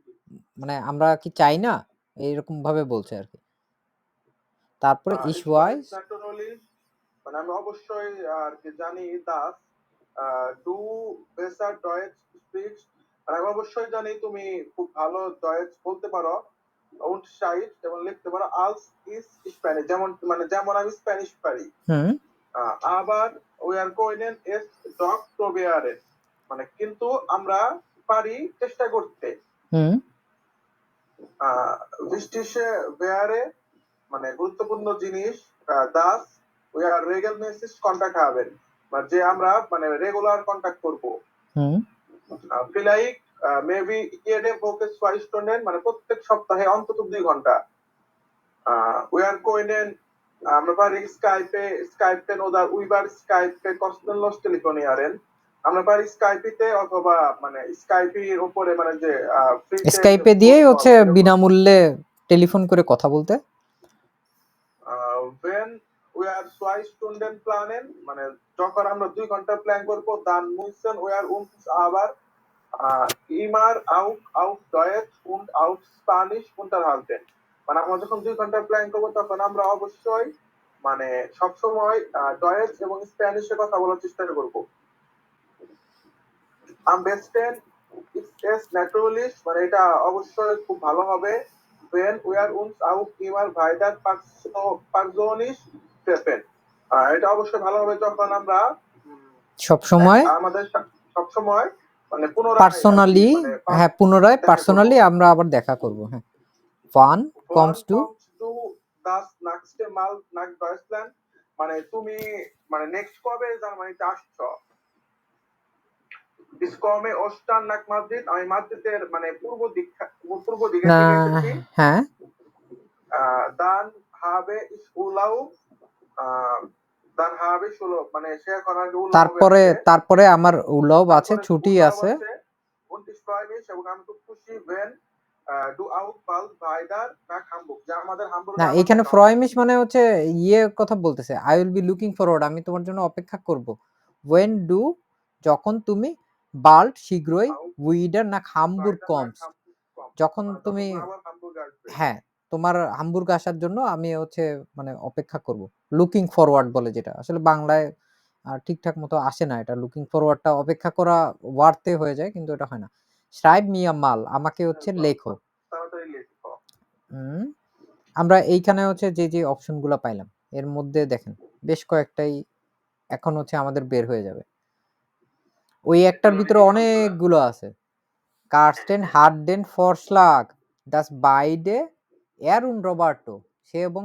মানে আমরা কি চাই না? এইরকম ভাবে বলছে আরকি। তারপরে ich Ich weiß weiß natürlich, মানে আমি অবশ্যই আর কি জানি dass du besser Deutsch sprichst, আর আমি অবশ্যই জানি তুমি খুব ভালো ডয়েচ বলতে পারো und schreibt এবং লিখতে পারো als ich Spanish, যেমন আমি স্প্যানিশ পারি। হুম, আবার we are können es doch probieren, মানে কিন্তু আমরা পারি চেষ্টা করতে। হুম, wichtige wäre মানে গুরুত্বপূর্ণ জিনিস das we are regelmäßig Kontakt haben, মানে যে আমরা মানে রেগুলার কন্টাক্ট করব। হুম। vielleicht maybe jede Woche 2 Stunden, মানে প্রত্যেক সপ্তাহে অন্তত 2 ঘন্টা। we are können আমরা পারি স্কাইপেন oder über Skype kostenlos telefonieren, আমরা পারি স্কাইপিতে অথবা মানে স্কাইপের উপরে মানে যে ফ্রিতে স্কাইপে দিয়েই হচ্ছে বিনামূল্যে টেলিফোন করে কথা বলতে। when we are 2 Stunden planen, মানে যখন আমরা 2 ঘন্টা প্ল্যান করব dann müssen wir uns aber immer auf Deutsch und auf Spanish unterhalten, মানে আমরা যখন 2 ঘন্টা প্ল্যান করব তখন আমরা অবশ্যই মানে সবসময় ডয়েচ এবং স্প্যানিশে কথা বলার চেষ্টা করব। am besten ist es natürlich, মানে এটা অবশ্যই খুব ভালো হবে wenn wir uns auch immer weiter persönlich treffen, এটা অবশ্যই ভালো হবে যখন আমরা সবসময় আমাদের সবসময় মানে পুনরায় পার্সোনালি, হ্যাঁ পুনরায় দেখা পার্সোনালি করব। আমরা আবার দেখা করব। হ্যাঁ, wann kommst du? kommst du das nächste Mal nach Deutschland, মানে তুমি মানে নেক্সট কবে জার্মানিতে আসছো? Ich komme Ostern nach Madrid, আমি মাদ্রিদের মানে পূর্ব দিকে না, থেকে এসেছি। হ্যাঁ dann habe ich Urlaub, dann habe ich Urlaub, মানে সে এখন আগে তারপরে আমার উলভ আছে, ছুটি আছে। und ich freue mich, এবং আমি খুব খুশি wenn du auch bald weiter nach Hamburg, যে আমাদের হামবুর্গে না, আবার এখানে দেখা হবে। ফ্রয়মিশ মানে হচ্ছে ইয়ে কথা বলতেছে, I will be looking forward, আমি তোমার জন্য অপেক্ষা করব। when do যখন তুমি, বাল্ড শীঘ্রই, উইডার না Hamburg weiter nach comes Hamburg kommen, যখন মানে তুমি, যখন আবার হামবুর্গে আসবে। হ্যাঁ তোমার হামবুর্গ আসার জন্য আমি হচ্ছে মানে অপেক্ষা করব। লুকিং ফরওয়ার্ড বলে, যেটা আসলে বাংলায় ঠিকঠাক মতো আসে না। এটা লুকিং ফরওয়ার্ডটা অপেক্ষা করা ওয়ার্ডতে হয়ে যায়, কিন্তু এটা হয় না। schreib mir mal, আমাকে হচ্ছে লেখো। তাড়াতাড়ি লেখো। হুম, আমরা এইখানে হচ্ছে যে অপশনগুলো পাইলাম এর মধ্যে দেখেন বেশ কয়েকটাই এখন হচ্ছে আমাদের বের হয়ে যাবে। ওই একটার ভিতরে অনেকগুলো আছে। কার্স্টেন হার্ডেন ফরশ্লাগ ডাস বাইডে এরুন রবার্টো, সে এবং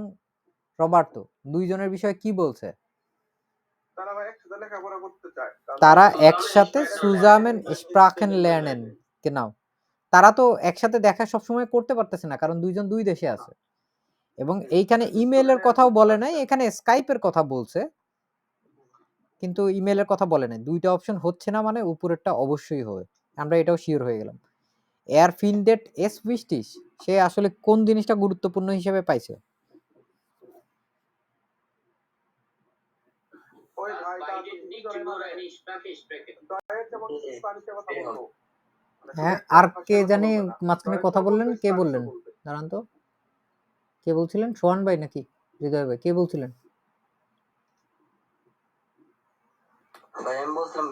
রবার্টো দুইজনের বিষয়ে কি বলছে? তারা আবার একসাথে লেখাপড়া করতে চায়। তারা একসাথে সুজামেন স্প্রাকেন লের্নেন, genau, তারা তো একসাথে দেখা সবসময় করতে পারতেছে না, কারণ দুইজন দুই দেশে আছে। এবং এইখানে ইমেইলের কথাও বলে নাই, এখানে স্কাইপের কথা বলছে, কিন্তু ইমেইলের কথা বলে নাই। দুইটা অপশন হচ্ছে না মানে উপরেরটা অবশ্যই হবে, আমরা এটাও শিওর হয়ে গেলাম। এয়ার ফিনডেট এস উইস্টিস, সে আসলে কোন জিনিসটা গুরুত্বপূর্ণ হিসেবে পাইছে? ওই Das ভাই beide nicht über eine Sprache sprechen. Deutsch এবং স্প্যানিশে কথা বলবো। হ্যাঁ, আর কে জানি মাঝখানে কথা বললেন, কে বললেন? দাঁড়ান তো, কে বলছিলেন? সোহান ভাই নাকি হৃদয় ভাই, কে বলছিলেন? ভাই আমি বলছিলাম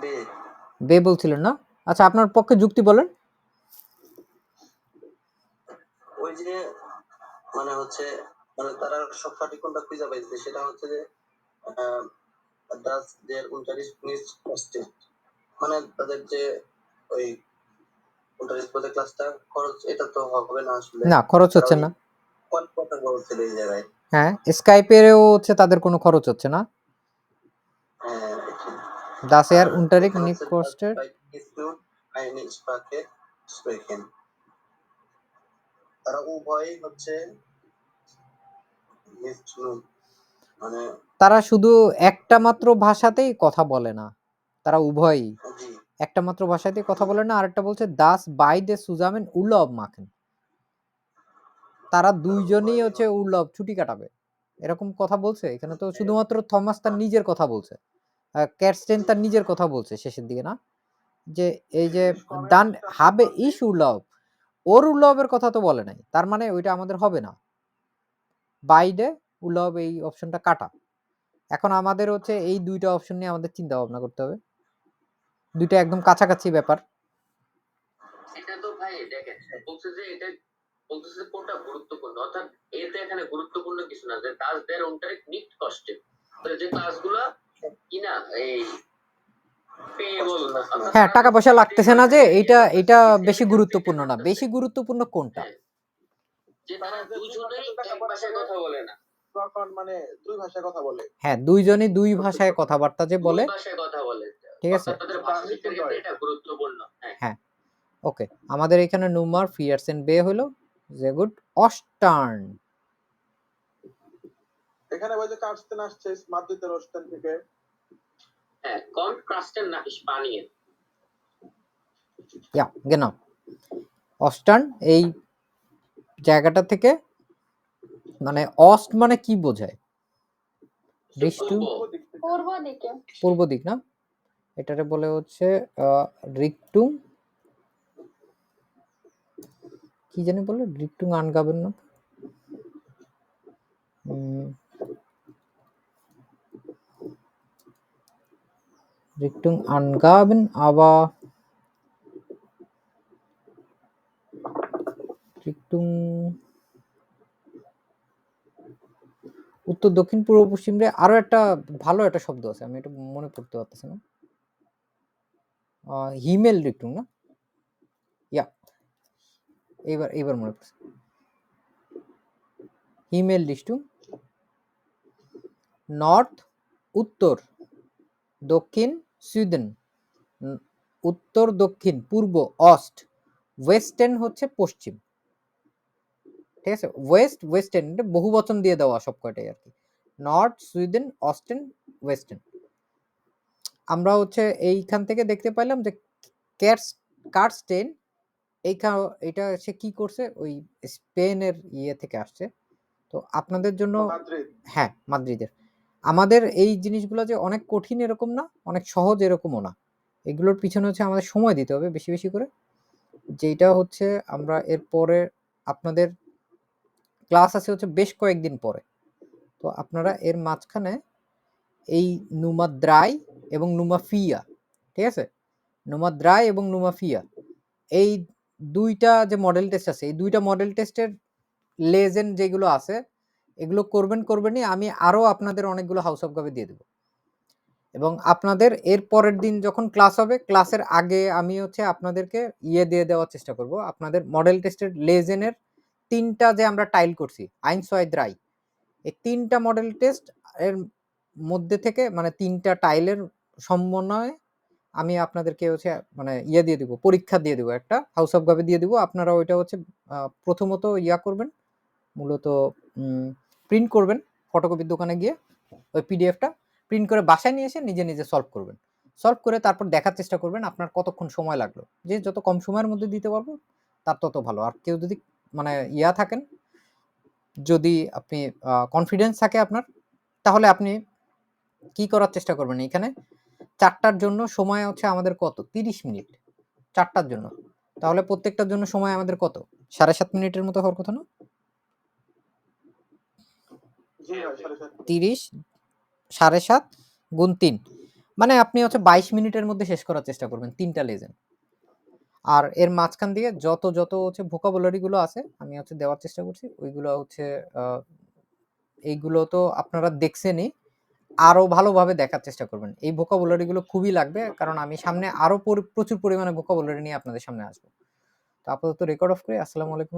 বে বলছিলেন না? আচ্ছা, আপনার পক্ষে যুক্তি বলেন। ওই যে মানে হচ্ছে মানে তারা সব সঠিক কোনটা খুঁজে পাইছে, সেটা হচ্ছে যে দের মানে তাদের যে ওই ক্লাসটা খরচ, এটা তো হবে না আসলে। না, খরচ হচ্ছে না। কথা বলছিল এই জায়গায়। হ্যাঁ, স্কাইপেরও হচ্ছে তাদের কোনো খরচ হচ্ছে না। হ্যাঁ, Das er Unterricht nicht kostet. eine Sprache sprechen. তারা উভয়ই হচ্ছে মিথ্যুক, মানে তারা শুধু একটা মাত্র ভাষাতেই কথা বলে না, তারা উভয়ই জি একটা মাত্র ভাষাতেই কথা বলে না। আরেকটা বলছে দাস বাইদে সুজামেন উলভ মাখেন, তারা দুইজনই হচ্ছে উলভ ছুটি কাটাবে, এরকম কথা বলছে। এখানে তো শুধুমাত্র থমাস তার নিজের কথা বলছে, ক্যাটস্টেন তার নিজের কথা বলছে শেষের দিকে না, যে এই যে দান হাবে ইস উলভ, ওর উলভের কথা তো বলে নাই, তার মানে ওইটা আমাদের হবে না। বাইডে উলভ এই অপশনটা কাটা। এখন আমাদের হচ্ছে এই দুইটা অপশন নিয়ে আমাদের চিন্তা ভাবনা করতে হবে, দুইটা একদম কাছাকাছি ব্যাপার। এটা তো ভাই দেখেন বলছে যে এটা বলতেছে যে কোনটা গুরুত্বপূর্ণ, অর্থাৎ এতে এখানে গুরুত্বপূর্ণ কিছু না, যে দাস দের অন্টারেক্ট নিট কস্টে, যে ক্লাসগুলা কিনা এই পেয়েবল না, হ্যাঁ, টাকা পয়সা লাগতেছে না, যে এটা বেশি গুরুত্বপূর্ণ না। বেশি গুরুত্বপূর্ণ কোনটা? হ্যাঁ, যে তারা দুজনেই এক ভাষায় কথা বলে না, তখন মানে দুই ভাষায় কথা বলে। হ্যাঁ, দুইজনই দুই ভাষায় কথাবার্তা যে বলে, দুই ভাষায় কথা বলে, ঠিক আছে। অর্থাৎ তাদের ভাষা শিক্ষার ক্ষেত্রে এটা গুরুত্বপূর্ণ। হ্যাঁ হ্যাঁ, ওকে। আমাদের এখানে নুমার ফিয়ারসেন বে হলো যে গুড অস্টার্ন। এখানে ওই যে কার্স্টেন আসছে মাদ্রিদের অস্টেন থেকে। হ্যাঁ, কন্ট্রাস্টের না স্পানিয়ের। ইয়া genau অস্টার্ন এই জায়গাটা থেকে, মানে অস্ট মানে কি বোঝায়? রিষ্টু পূর্ব দিকে। পূর্ব দিক না, এটারে বলে হচ্ছে রিকটুং, কি জানি বলে, রিকটুং আনগাবেন না, রিকটুং আনগাবেন আবার রিকটুং উত্তর দক্ষিণ পূর্ব পশ্চিম রে। আরো একটা ভালো একটা শব্দ আছে, আমি এটা মনে পড়তে পারতেছি না, হিমেল রিকটুং না, ইয়া এইবার মনে পড়ছে, হিমেল রিকটুং। নর্থ উত্তর, দক্ষিণ সুইডেন, উত্তর দক্ষিণ, পূর্ব অস্ট, ওয়েস্টার্ন হচ্ছে পশ্চিম, ঠিক আছে। ওয়েস্টার্ন বহু বচন দিয়ে দেওয়া সব কয়টাই আর কি, নর্থ সুইডেন অস্টেন ওয়েস্টার্ন। আমরা হচ্ছে এইখান থেকে দেখতে পাইলাম যে কার্স্টেন এটা সে কি করছে, ওই স্পেনের ইয়ে থেকে আসছে। তো আপনাদের জন্য, হ্যাঁ মাদ্রিদের, আমাদের এই জিনিসগুলো যে অনেক কঠিন এরকম না, অনেক সহজ এরকমও না, এগুলোর পিছনে হচ্ছে আমাদের সময় দিতে হবে বেশি বেশি করে। যেটা হচ্ছে আমরা এরপরে আপনাদের ক্লাস আছে হচ্ছে বেশ কয়েকদিন পরে, তো আপনারা এর মাঝখানে এই নুমাদ্রাই এবং নুমাফিয়া, ঠিক আছে, নুমাদ্রাই এবং নুমাফিয়া, এই দুইটা যে মডেল টেস্ট আছে, এই দুইটা মডেল টেস্টের লেজেন্ড যেগুলো আছে এগুলো করবেনই। আমি আরো আপনাদের অনেকগুলো হাউস অফ গাবে দিয়ে দেবো, এবং আপনাদের এর পরের দিন যখন ক্লাস হবে, ক্লাসের আগে আমি হচ্ছে আপনাদেরকে ইয়ে দিয়ে দেওয়ার চেষ্টা করব, আপনাদের মডেল টেস্টের লেজেনের 3টা যে আমরা টাইল করছি আইন সোয়াইদ্রাই, এই 3টা মডেল টেস্ট এর মধ্যে থেকে, মানে 3টা টাইলের সমন্বয়ে আমি আপনাদেরকে হচ্ছে মানে ইয়ে দিয়ে দিব, পরীক্ষা দিয়ে দিব, একটা হাউস অফ গাবে দিয়ে দিব। আপনারা ওইটা হচ্ছে প্রথমত ইয়া করবেন, মূলত প্রিন্ট করবেন ফটোকপির দোকানে গিয়ে, ওই পিডিএফটা প্রিন্ট করে বাসায় নিয়ে এসে নিজে নিজে সলভ করবেন। সলভ করে তারপর দেখার চেষ্টা করবেন আপনার কতক্ষণ সময় লাগলো, যে যত কম সময়ের মধ্যে দিতে পারবো তার তত ভালো। আর কেউ যদি মানে ইয়া থাকেন, যদি আপনি কনফিডেন্স থাকে আপনার, তাহলে আপনি কি করার চেষ্টা করবেন, এখানে 4টার জন্য সময় হচ্ছে আমাদের কত, 30 মিনিট 4টার জন্য, তাহলে প্রত্যেকটার জন্য সময় আমাদের কত, 7.5 মিনিটের মতো হওয়ার কথা না? 30 7.5 গুণ 3, মানে আপনি হচ্ছে 22 মিনিটের মধ্যে শেষ করার চেষ্টা করবেন 3টা লেজেন্ড। আর এর মাঝখান দিয়ে যত হচ্ছে ভোকাবুলারি গুলো আছে আমি হচ্ছে দেওয়ার চেষ্টা করছি, ওইগুলো হচ্ছে এইগুলো তো আপনারা দেখছেনই, আরো ভালোভাবে দেখার চেষ্টা করবেন। এই ভোকাবুলারি গুলো খুবই লাগবে, কারণ আমি সামনে আরো প্রচুর পরিমাণে ভোকাবুলারি নিয়ে আপনাদের সামনে আসবো। তো আপাতত রেকর্ড অফ করি। আসসালামু আলাইকুম।